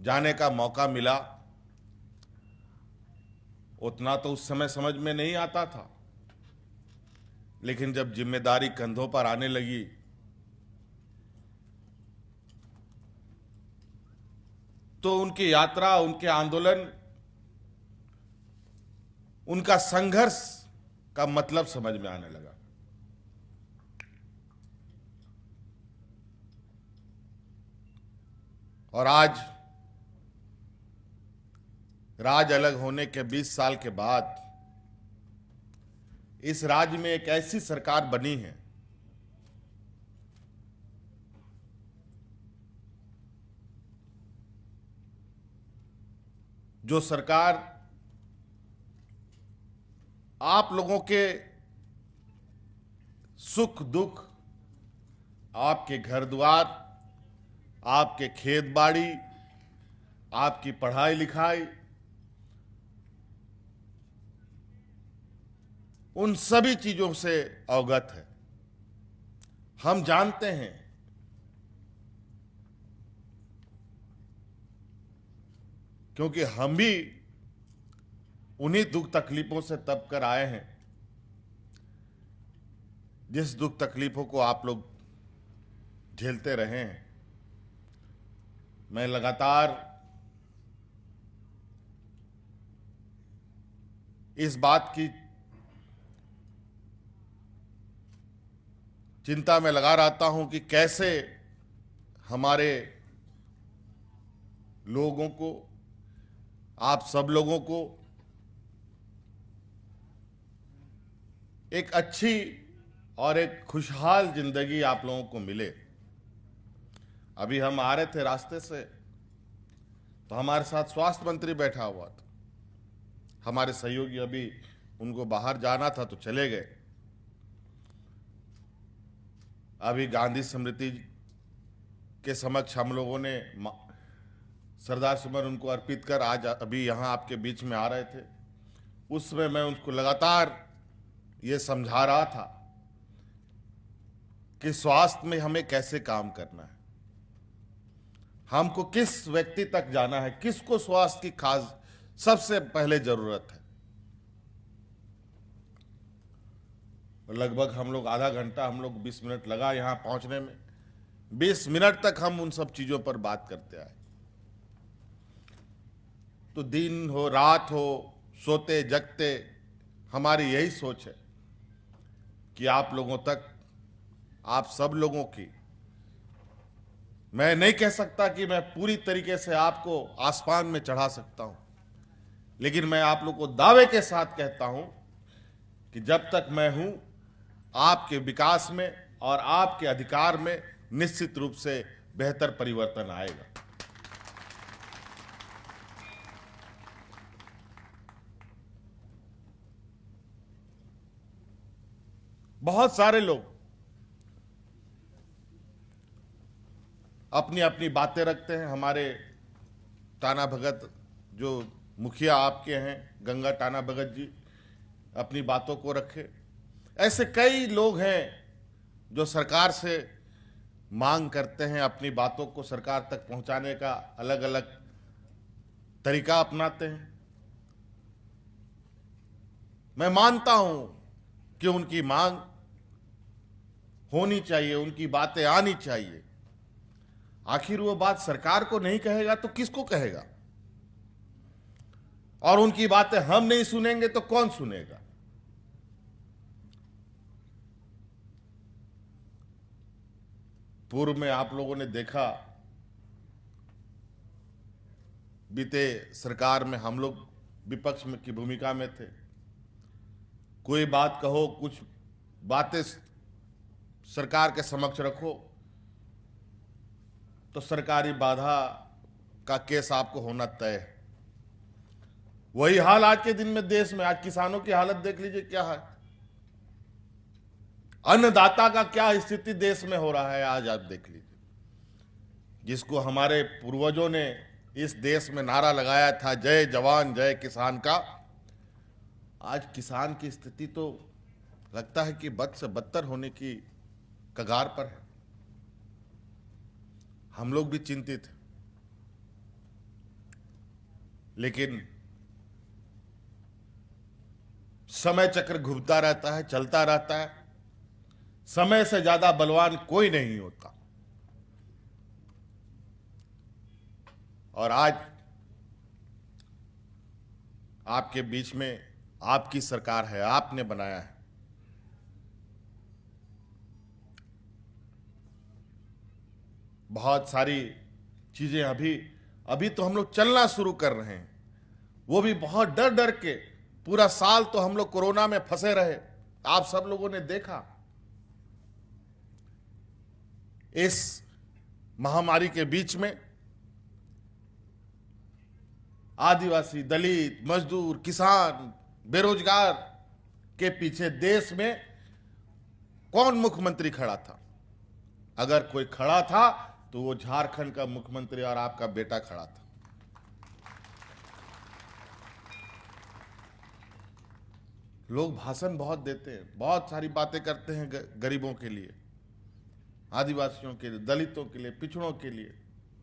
[SPEAKER 7] जाने का मौका मिला। उतना तो उस समय समझ में नहीं आता था, लेकिन जब जिम्मेदारी कंधों पर आने लगी तो उनकी यात्रा, उनके आंदोलन, उनका संघर्ष का मतलब समझ में आने लगा। और आज राज्य अलग होने के 20 साल के बाद इस राज्य में एक ऐसी सरकार बनी है जो सरकार आप लोगों के सुख दुख, आपके घर द्वार, आपके खेत बाड़ी, आपकी पढ़ाई लिखाई, उन सभी चीजों से अवगत है। हम जानते हैं क्योंकि हम भी उन्हीं दुख तकलीफों से तब कर आए हैं जिस दुख तकलीफों को आप लोग झेलते रहे हैं। मैं लगातार इस बात की चिंता में लगा रहता हूं कि कैसे हमारे लोगों को, आप सब लोगों को एक अच्छी और एक खुशहाल जिंदगी आप लोगों को मिले। अभी हम आ रहे थे रास्ते से तो हमारे साथ स्वास्थ्य मंत्री बैठा हुआ था। हमारे सहयोगी अभी उनको बाहर जाना था तो चले गए। अभी गांधी स्मृति के समक्ष हम लोगों ने सरदार सुमन उनको अर्पित कर आज अभी यहाँ आपके बीच में आ रहे थे, उसमें मैं उनको लगातार ये समझा रहा था कि स्वास्थ्य में हमें कैसे काम करना है, हमको किस व्यक्ति तक जाना है, किसको स्वास्थ्य की खास सबसे पहले जरूरत है। लगभग हम लोग आधा घंटा, हम लोग 20 मिनट लगा यहाँ पहुंचने में। 20 मिनट तक हम उन सब चीजों पर बात करते आए। तो दिन हो रात हो, सोते जगते हमारी यही सोच है कि आप लोगों तक, आप सब लोगों की, मैं नहीं कह सकता कि मैं पूरी तरीके से आपको आसमान में चढ़ा सकता हूं, लेकिन मैं आप लोगों को दावे के साथ कहता हूं कि जब तक मैं हूं, आपके विकास में और आपके अधिकार में निश्चित रूप से बेहतर परिवर्तन आएगा। बहुत सारे लोग अपनी अपनी बातें रखते हैं। हमारे टाना भगत जो मुखिया आपके हैं, गंगा टाना भगत जी, अपनी बातों को रखे। ऐसे कई लोग हैं जो सरकार से मांग करते हैं, अपनी बातों को सरकार तक पहुंचाने का अलग अलग तरीका अपनाते हैं। मैं मानता हूं कि उनकी मांग होनी चाहिए, उनकी बातें आनी चाहिए। आखिर वो बात सरकार को नहीं कहेगा तो किसको कहेगा? और उनकी बातें हम नहीं सुनेंगे तो कौन सुनेगा? पूर्व में आप लोगों ने देखा, बीते सरकार में हम लोग विपक्ष में की भूमिका में थे। कोई बात कहो, कुछ बातें सरकार के समक्ष रखो तो सरकारी बाधा का केस आपको होना तय है। वही हाल आज के दिन में देश में, आज किसानों की हालत देख लीजिए क्या है, अन्नदाता का क्या स्थिति देश में हो रहा है आज आप देख लीजिए। जिसको हमारे पूर्वजों ने इस देश में नारा लगाया था, जय जवान जय किसान का, आज किसान की स्थिति तो लगता है कि बद से बदतर होने की कगार पर है। हम लोग भी चिंतित हैं, लेकिन समय चक्र घूमता रहता है, चलता रहता है। समय से ज्यादा बलवान कोई नहीं होता। और आज आपके बीच में आपकी सरकार है, आपने बनाया है। बहुत सारी चीजें अभी तो हम लोग चलना शुरू कर रहे हैं, वो भी बहुत डर डर के। पूरा साल तो हम लोग कोरोना में फंसे रहे, आप सब लोगों ने देखा। इस महामारी के बीच में आदिवासी, दलित, मजदूर, किसान, बेरोजगार के पीछे देश में कौन मुख्यमंत्री खड़ा था? अगर कोई खड़ा था तो वो झारखंड का मुख्यमंत्री और आपका बेटा खड़ा था। लोग भाषण बहुत देते हैं, बहुत सारी बातें करते हैं गरीबों के लिए, आदिवासियों के लिए, दलितों के लिए, पिछड़ों के लिए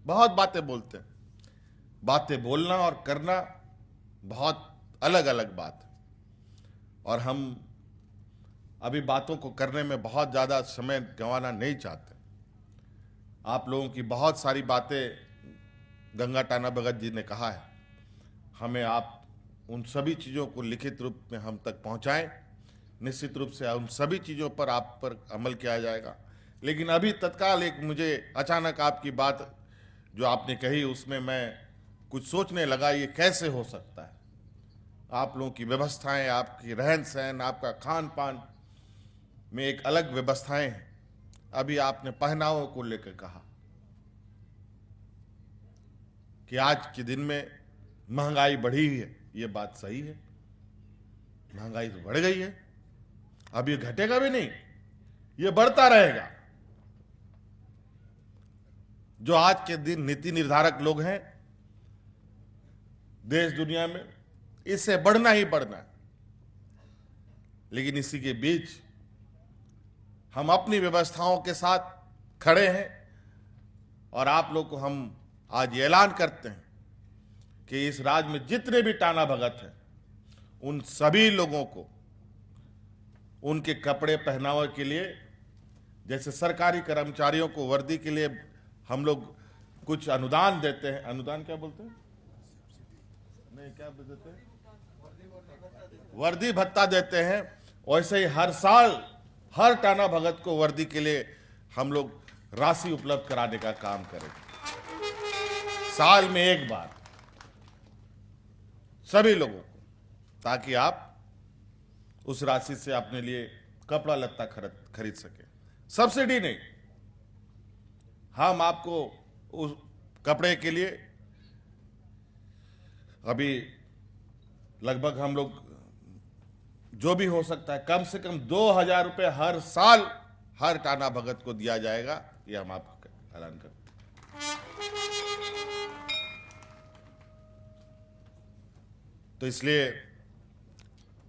[SPEAKER 7] बहुत बातें बोलते हैं। बातें बोलना और करना बहुत अलग अलग बात है। और हम अभी बातों को करने में बहुत ज़्यादा समय गंवाना नहीं चाहते। आप लोगों की बहुत सारी बातें गंगा टाना भगत जी ने कहा है, हमें आप उन सभी चीज़ों को लिखित रूप में हम तक पहुंचाएं। निश्चित रूप से उन सभी चीज़ों पर आप पर अमल किया जाएगा। लेकिन अभी तत्काल एक मुझे अचानक आपकी बात जो आपने कही, उसमें मैं कुछ सोचने लगा, ये कैसे हो सकता है? आप लोगों की व्यवस्थाएं, आपकी रहन सहन, आपका खान पान में एक अलग व्यवस्थाएं हैं। अभी आपने पहनावों को लेकर कहा कि आज के दिन में महंगाई बढ़ी है। ये बात सही है, महंगाई तो बढ़ गई है। अब ये घटेगा भी नहीं, ये बढ़ता रहेगा। जो आज के दिन नीति निर्धारक लोग हैं देश दुनिया में, इससे बढ़ना ही बढ़ना है। लेकिन इसी के बीच हम अपनी व्यवस्थाओं के साथ खड़े हैं और आप लोग को हम आज ये ऐलान करते हैं कि इस राज्य में जितने भी टाना भगत हैं उन सभी लोगों को उनके कपड़े पहनावे के लिए, जैसे सरकारी कर्मचारियों को वर्दी के लिए हम लोग कुछ अनुदान देते हैं, अनुदान क्या बोलते हैं, नहीं क्या देते हैं, वर्दी भत्ता देते हैं, वैसे ही हर साल हर टाना भगत को वर्दी के लिए हम लोग राशि उपलब्ध कराने का काम करेंगे, साल में एक बार सभी लोगों को, ताकि आप उस राशि से अपने लिए कपड़ा लत्ता खरीद सके। सब्सिडी नहीं, हम आपको उस कपड़े के लिए अभी लगभग हम लोग जो भी हो सकता है कम से कम 2,000 रुपये हर साल हर टाना भगत को दिया जाएगा, ये हम आपको ऐलान करते हैं। तो इसलिए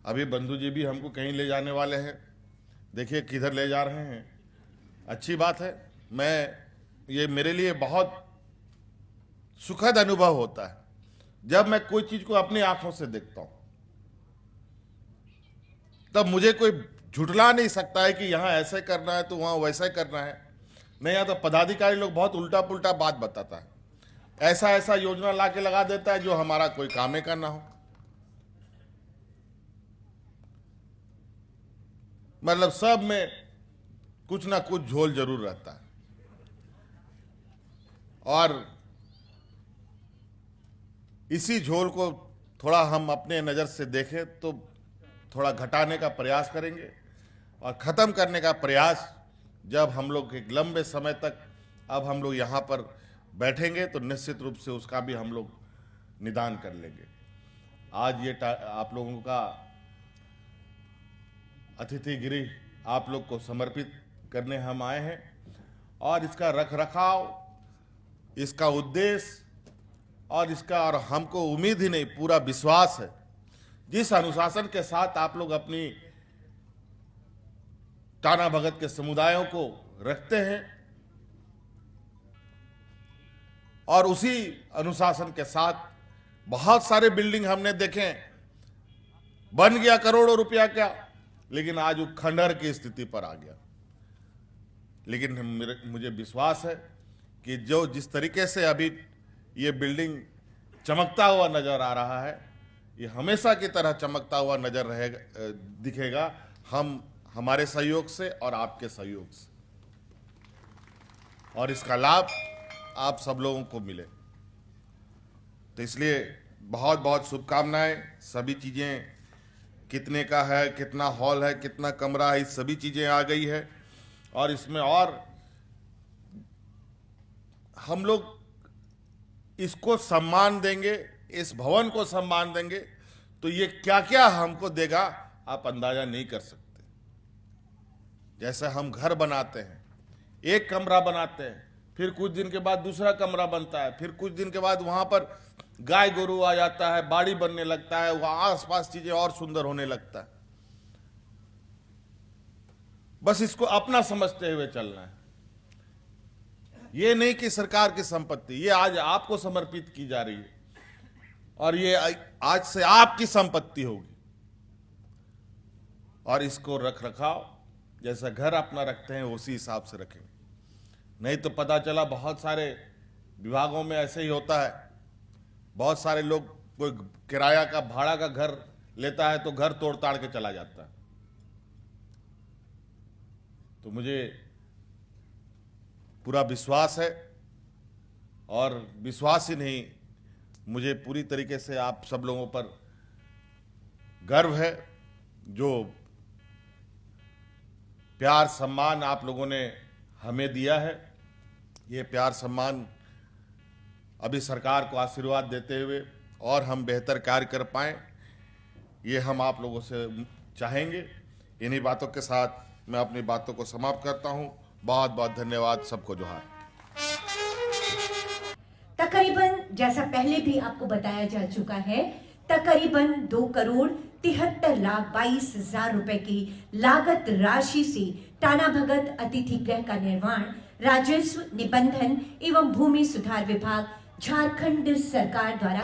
[SPEAKER 7] अभी बंधु जी भी हमको कहीं ले जाने वाले हैं, देखिए किधर ले जा रहे हैं। अच्छी बात है, ये मेरे लिए बहुत सुखद अनुभव होता है जब मैं कोई चीज को अपनी आंखों से देखता हूं, तब मुझे कोई झुठला नहीं सकता है कि यहां ऐसे करना है तो वहां वैसा करना है। नहीं, यहाँ तो पदाधिकारी लोग बहुत उल्टा पुल्टा बात बताता है, ऐसा ऐसा योजना ला के लगा देता है जो हमारा कोई काम ही करना हो। मतलब सब में कुछ ना कुछ झोल जरूर रहता है, और इसी झोल को थोड़ा हम अपने नज़र से देखें तो थोड़ा घटाने का प्रयास करेंगे और ख़त्म करने का प्रयास जब हम लोग एक लंबे समय तक अब हम लोग यहाँ पर बैठेंगे तो निश्चित रूप से उसका भी हम लोग निदान कर लेंगे। आज ये आप लोगों का अतिथि गृह आप लोग को समर्पित करने हम आए हैं, और इसका रखरखाव, इसका उद्देश्य और हमको उम्मीद ही नहीं पूरा विश्वास है, जिस अनुशासन के साथ आप लोग अपनी टाना भगत के समुदायों को रखते हैं और उसी अनुशासन के साथ बहुत सारे बिल्डिंग हमने देखे, बन गया करोड़ों रुपया का, लेकिन आज वो खंडहर की स्थिति पर आ गया। लेकिन मुझे विश्वास है कि जिस तरीके से अभी ये बिल्डिंग चमकता हुआ नजर आ रहा है, ये हमेशा की तरह चमकता हुआ नजर दिखेगा, हमारे सहयोग से और आपके सहयोग से, और इसका लाभ आप सब लोगों को मिले। तो इसलिए बहुत बहुत शुभकामनाएं। सभी चीज़ें कितने का है, कितना हॉल है, कितना कमरा है, इस सभी चीज़ें आ गई है, और इसमें और हम लोग इसको सम्मान देंगे, इस भवन को सम्मान देंगे, तो ये क्या क्या हमको देगा आप अंदाजा नहीं कर सकते। जैसे हम घर बनाते हैं, एक कमरा बनाते हैं, फिर कुछ दिन के बाद दूसरा कमरा बनता है, फिर कुछ दिन के बाद वहां पर गाय गोरू आ जाता है, बाड़ी बनने लगता है, वहां आसपास चीजें और सुंदर होने लगता है। बस इसको अपना समझते हुए चलना है। ये नहीं कि सरकार की संपत्ति, ये आज आपको समर्पित की जा रही है और ये आज से आपकी संपत्ति होगी, और इसको रख रखाव जैसा घर अपना रखते हैं उसी हिसाब से रखें। नहीं तो पता चला बहुत सारे विभागों में ऐसे ही होता है, बहुत सारे लोग कोई किराया का भाड़ा का घर लेता है तो घर तोड़ ताड़ के चला जाता है। तो मुझे पूरा विश्वास है, और विश्वास ही नहीं, मुझे पूरी तरीके से आप सब लोगों पर गर्व है। जो प्यार सम्मान आप लोगों ने हमें दिया है, ये प्यार सम्मान अभी सरकार को आशीर्वाद देते हुए और हम बेहतर कार्य कर पाएं, ये हम आप लोगों से चाहेंगे। इन्हीं बातों के साथ मैं अपनी बातों को समाप्त करता हूं। बहुत बहुत धन्यवाद, सबको जोहार।
[SPEAKER 1] तकरीबन जैसा पहले भी आपको बताया जा चुका है, तकरीबन 2,73,22,000 रुपए की लागत राशि से टाना भगत अतिथि गृह का निर्माण राजस्व, निबंधन एवं भूमि सुधार विभाग, झारखंड सरकार द्वारा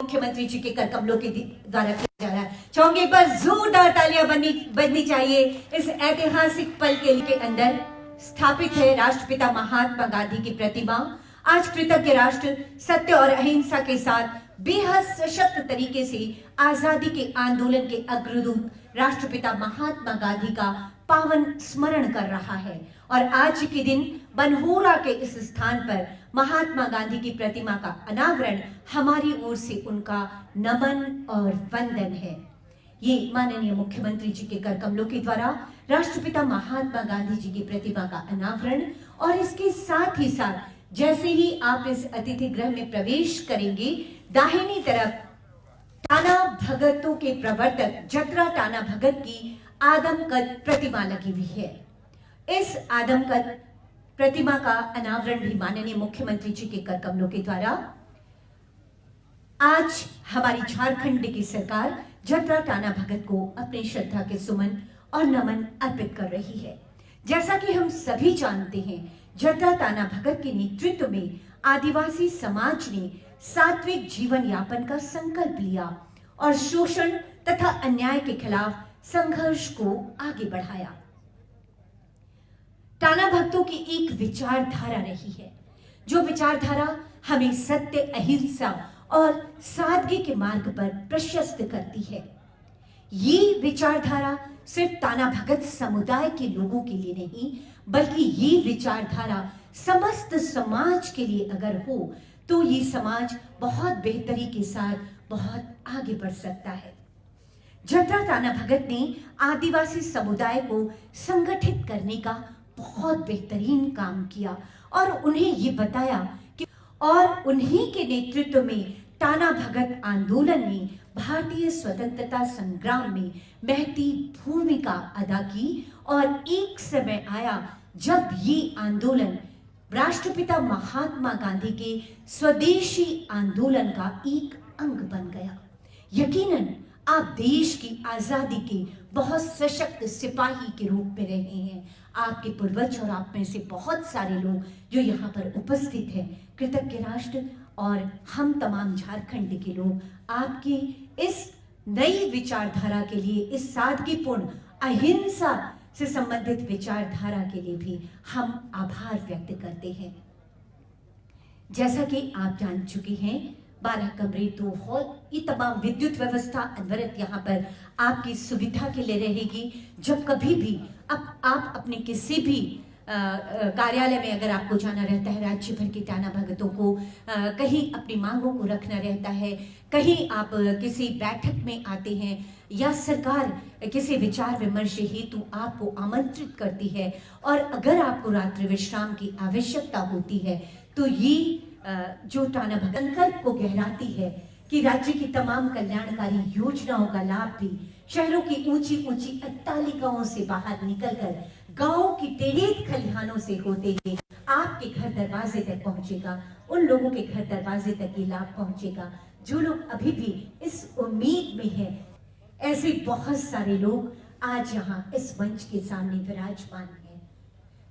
[SPEAKER 1] मुख्यमंत्री जी के कर कमलों के द्वारा किया जा रहा है। चाहूंगी एक बार जोरदार तालियां बजनी चाहिए। इस ऐतिहासिक पल के अंदर स्थापित है राष्ट्रपिता महात्मा गांधी की प्रतिमा। आज कृतज्ञ राष्ट्र सत्य और अहिंसा के साथ बेहद सशक्त तरीके से आजादी के आंदोलन के अग्रदूत राष्ट्रपिता महात्मा गांधी का पावन स्मरण कर रहा है। और आज के दिन बनहोरा के इस स्थान पर महात्मा गांधी की प्रतिमा का अनावरण हमारी ओर से उनका नमन और वंदन है। ये माननीय मुख्यमंत्री जी के कर कमलों के द्वारा राष्ट्रपिता महात्मा गांधी जी की प्रतिमा का अनावरण, और इसके साथ ही साथ जैसे ही आप इस अतिथि गृह में प्रवेश करेंगे, दाहिनी तरफ टाना भगतों के प्रवर्तक जतरा टाना भगत की आदमकद प्रतिमा लगी हुई है। इस आदमकद प्रतिमा का अनावरण भी माननीय मुख्यमंत्री जी के कर कमलों के द्वारा आज हमारी झारखंड की सरकार जतरा टाना भगत को अपनी श्रद्धा के सुमन और नमन अर्पित कर रही है। जैसा कि हम सभी जानते हैं, जतरा टाना भगत के नेतृत्व में आदिवासी समाज ने सात्विक जीवन यापन का संकल्प लिया और शोषण तथा अन्याय के खिलाफ संघर्ष को आगे बढ़ाया। टाना भक्तों की एक विचारधारा रही है, जो विचारधारा हमें सत्य, अहिंसा और सादगी के मार्ग पर प्रशस्त करती है। ये विचारधारा सिर्फ टाना भगत समुदाय के लोगों के लिए नहीं, बल्कि ये विचारधारा समस्त समाज के लिए अगर हो तो ये समाज बहुत बेहतरी के साथ बहुत आगे बढ़ सकता है। जतरा टाना भगत ने आदिवासी समुदाय को संगठित करने का बहुत बेहतरीन काम किया और उन्हें ये बताया कि और उन्हीं के नेतृत्व में टाना भगत आंदोलन ने भारतीय स्वतंत्रता संग्राम में महती भूमिका अदा की। और एक समय आया जब ये आंदोलन राष्ट्रपिता महात्मा गांधी के स्वदेशी आंदोलन का एक अंग बन गया। यकीनन आप देश की आजादी के बहुत सशक्त सिपाही के रूप में रहे हैं। आपके पूर्वज और आप में से बहुत सारे लोग जो यहाँ पर उपस्थित हैं, कृतज्ञ राष्ट्र और हम तमाम झारखंड के लोग आपकी इस नई विचारधारा के लिए, इस सादगीपूर्ण अहिंसा से संबंधित विचारधारा के लिए भी हम आभार व्यक्त करते हैं। जैसा कि आप जान चुके हैं, 12 कमरे, 2 हॉल, ये तमाम विद्युत व्यवस्था अनवरत यहाँ पर आपकी सुविधा के लिए रहेगी। जब कभी भी आप अपने किसी भी कार्यालय में अगर आपको जाना रहता है, राज्य भर के टाना भगतों को कहीं अपनी मांगों को रखना रहता है, कहीं आप किसी बैठक में आते हैं या सरकार किसी विचार विमर्श हेतु आपको आमंत्रित करती है और अगर आपको रात्रि विश्राम की आवश्यकता होती है, तो ये जो टाना भगत संकल्प को गहराती है कि राज्य की तमाम कल्याणकारी योजनाओं का लाभ भी शहरों की ऊंची ऊंची अट्टालिकाओं से बाहर निकलकर गांव की टेढ़े खलिहानों से होते हुए आपके घर दरवाजे तक पहुंचेगा। उन लोगों के घर दरवाजे तक ये लाभ पहुंचेगा जो लोग अभी भी इस उम्मीद में हैं। ऐसे बहुत सारे लोग आज यहाँ इस मंच के सामने विराजमान हैं,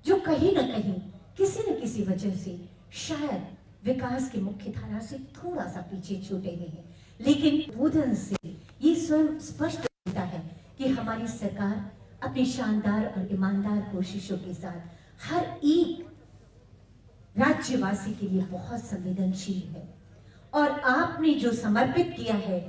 [SPEAKER 1] जो कहीं ना कहीं किसी न किसी वजह से शायद विकास की मुख्य धारा से थोड़ा सा पीछे छूटे हुए हैं, लेकिन बोधन से ये स्वयं स्पष्ट होता है कि हमारी सरकार अपनी शानदार और ईमानदार कोशिशों के साथ हर एक राज्यवासी के लिए बहुत संवेदनशील है। और आपने जो समर्पित किया है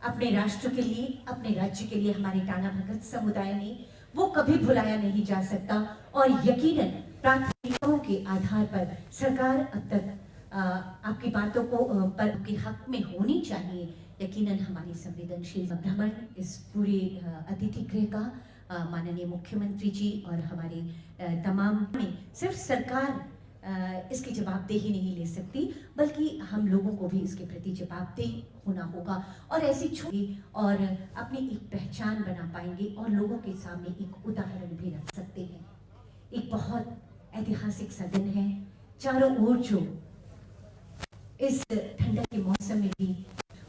[SPEAKER 1] अपने राष्ट्र के लिए, अपने राज्य के लिए, हमारे टाना भगत समुदाय ने, वो कभी भुलाया नहीं जा सकता। और यकीनन प्राथमिकताओं के आधार पर सरकार अब तक आपकी बातों को पर के हक में होनी चाहिए। यकीनन हमारी संवेदनशील भ्रमण इस पूरे अतिथि गृह का माननीय मुख्यमंत्री जी और हमारे तमाम में सिर्फ सरकार इसकी जवाबदेही नहीं ले सकती, बल्कि हम लोगों को भी इसके प्रति जवाबदेह होना होगा और ऐसी छोटी और अपनी एक पहचान बना पाएंगे और लोगों के सामने एक उदाहरण भी रख सकते हैं। एक बहुत ऐतिहासिक सा दिन है, चारों ओर जो इस ठंडक के मौसम में भी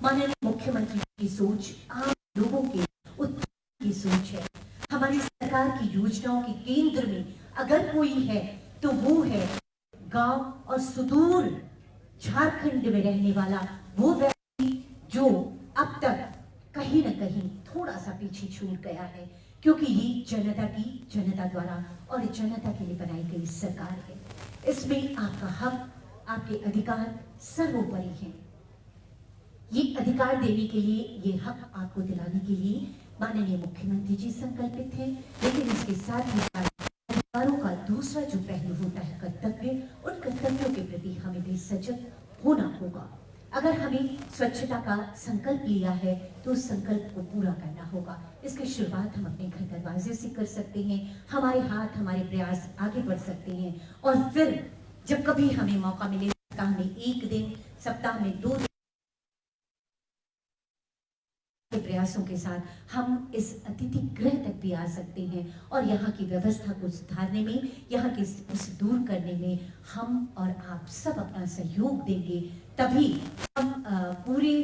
[SPEAKER 1] माननीय मुख्यमंत्री की सोच, आम लोगों के उत्थान की सोच है। हमारी सरकार की योजनाओं के केंद्र में अगर कोई है तो वो है गांव और सुदूर झारखंड में रहने वाला वो व्यक्ति जो अब तक कहीं न कहीं थोड़ा सा पीछे छूट गया है, क्योंकि ये जनता की, जनता द्वारा और जनता के लिए बनाई गई सरकार है। इसमें आपका हक, आपके अधिकार सर्वोपरि हैं। ये अधिकार देने के लिए, ये हक आपको दिलाने के लिए माननीय मुख्यमंत्री जी संकल्पित हैं, लेकिन इसके साथ ही अधिकारों का दूसरा जो पहलू होता है कर्तव्य, उन कर्तव्यों के प्रति हमें भी सजग होना होगा। अगर हमें स्वच्छता का संकल्प लिया है तो उस संकल्प को पूरा करना होगा। इसकी शुरुआत हम अपने घर दरवाजे से कर सकते हैं, हमारे हाथ, हमारे प्रयास आगे बढ़ सकते हैं और फिर जब कभी हमें मौका मिले, सप्ताह में 1 दिन, सप्ताह में 2 दिन के प्रयासों के साथ हम इस अतिथि गृह तक भी आ सकते हैं और यहाँ की व्यवस्था को सुधारने में, यहाँ के उसे दूर करने में हम और आप सब अपना सहयोग देंगे, तभी हम पूरे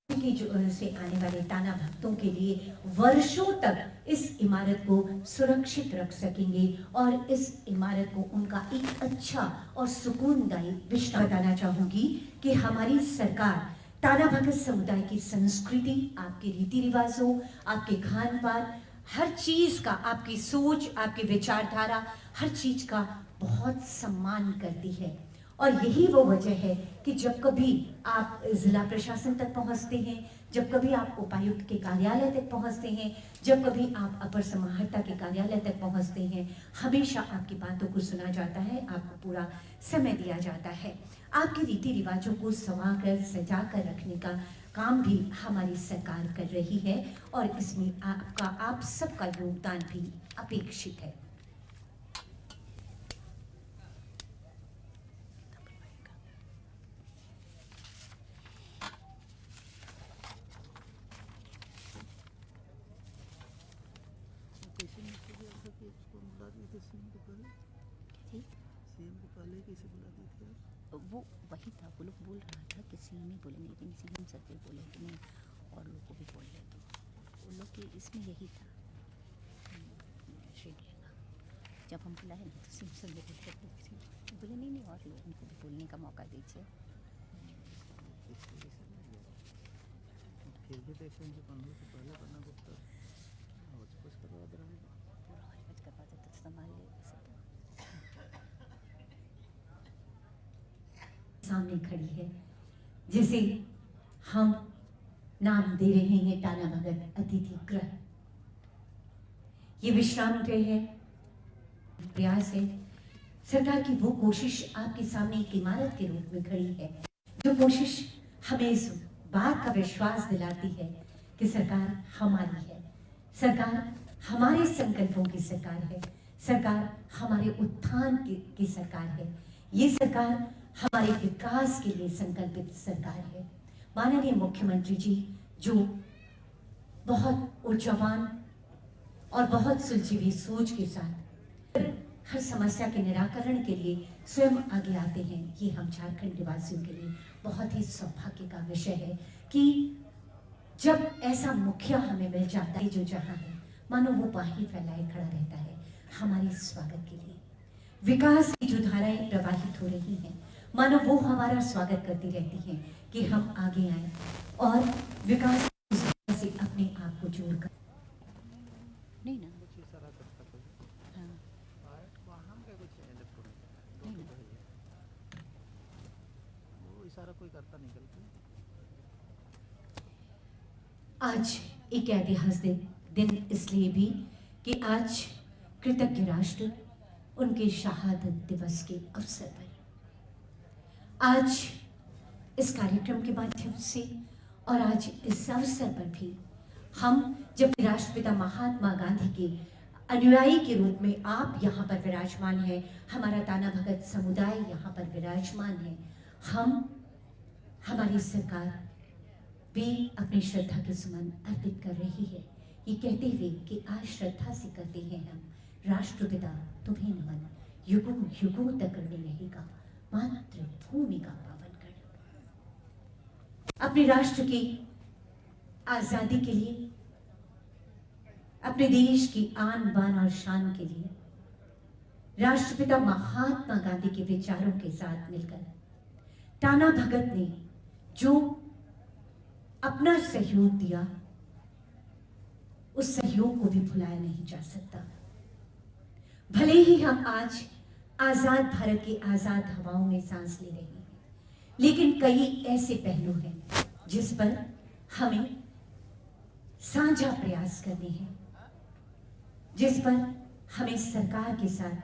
[SPEAKER 1] के जो से आने वाले टाना भक्तों के लिए वर्षों तक इस इमारत को सुरक्षित रख सकेंगे और इस इमारत को उनका एक अच्छा और सुकूनदायी विश्राम बताना चाहूंगी कि हमारी सरकार टाना भगत समुदाय की संस्कृति, आपके रीति रिवाजों, आपके खान पान, हर चीज का, आपकी सोच, आपकी विचारधारा, हर चीज का बहुत सम्मान करती है। और यही वो वजह है कि जब कभी आप जिला प्रशासन तक पहुंचते हैं, जब कभी आप उपायुक्त के कार्यालय तक पहुंचते हैं, जब कभी आप अपर समाहर्ता के कार्यालय तक पहुंचते हैं, हमेशा आपकी बातों को सुना जाता है, आपको पूरा समय दिया जाता है। आपके रीति रिवाजों को संवाकर, सजा कर रखने का काम भी हमारी सरकार कर रही है और इसमें आपका, आप सबका योगदान भी अपेक्षित है।
[SPEAKER 8] वो वही था, वो लोग बोल रहा था कि सीएम ही बोलेंगे, लेकिन सीएम सर भी बोले कि नहीं और लोग को भी बोल रहे थे, उन लोग के इसमें यही था। जब हम बुलाए ना तो सीएम सर बोले नहीं और लोगों को भी बोलने का मौका दीजिए।
[SPEAKER 1] सामने खड़ी है, जिसे हम नाम दे रहे हैं टाना भगत अतिथि गृह। ये विश्राम गृह है, प्रयास है, सरकार की वो कोशिश आपके सामने एक इमारत के रूप में खड़ी है, जो कोशिश हमें इस बात का विश्वास दिलाती है कि सरकार हमारी है, सरकार हमारे संकल्पों की सरकार है, सरकार हमारे उत्थान की सरकार है, ये सरकार हमारे विकास के लिए संकल्पित सरकार है। माननीय मुख्यमंत्री जी जो बहुत ऊर्जावान और बहुत सुलझी हुई सोच के साथ हर समस्या के निराकरण के लिए स्वयं आगे आते हैं, ये हम झारखंड निवासियों के लिए बहुत ही सौभाग्य का विषय है कि जब ऐसा मुखिया हमें मिल जाता है जो जहाँ है मानो वो बाहें फैलाए खड़ा रहता है हमारे स्वागत के लिए। विकास की जो धाराएं प्रवाहित हो रही हैं मानो वो हमारा स्वागत करती रहती हैं कि हम आगे आए और विकास से अपने आप को जोड़कर
[SPEAKER 8] नहीं ना
[SPEAKER 1] आज एक ऐतिहासिक दिन इसलिए भी कि आज कृतज्ञ राष्ट्र उनके शहादत दिवस के अवसर पर आज इस कार्यक्रम के माध्यम से और आज इस अवसर पर भी हम जब राष्ट्रपिता महात्मा गांधी के अनुयायी के रूप में आप यहाँ पर विराजमान हैं, हमारा ताना भगत समुदाय यहाँ पर विराजमान है। हमारी सरकार भी अपनी श्रद्धा के सुमन अर्पित कर रही है, ये कहते हुए कि आज श्रद्धा से करते हैं हम, राष्ट्रपिता तुम्हें नमन, युगों युगों तक रणे रहेगा मातृभूमि का पावन कर। अपने राष्ट्र की आजादी के लिए, अपने देश की आन बान और शान के लिए राष्ट्रपिता महात्मा गांधी के विचारों के साथ मिलकर टाना भगत ने जो अपना सहयोग दिया, उस सहयोग को भी भुलाया नहीं जा सकता। भले ही हम आज आजाद भारत की आजाद हवाओं में सांस ले रहे हैं, लेकिन कई ऐसे पहलू हैं जिस पर हमें साझा प्रयास करने हैं, जिस पर हमें सरकार के साथ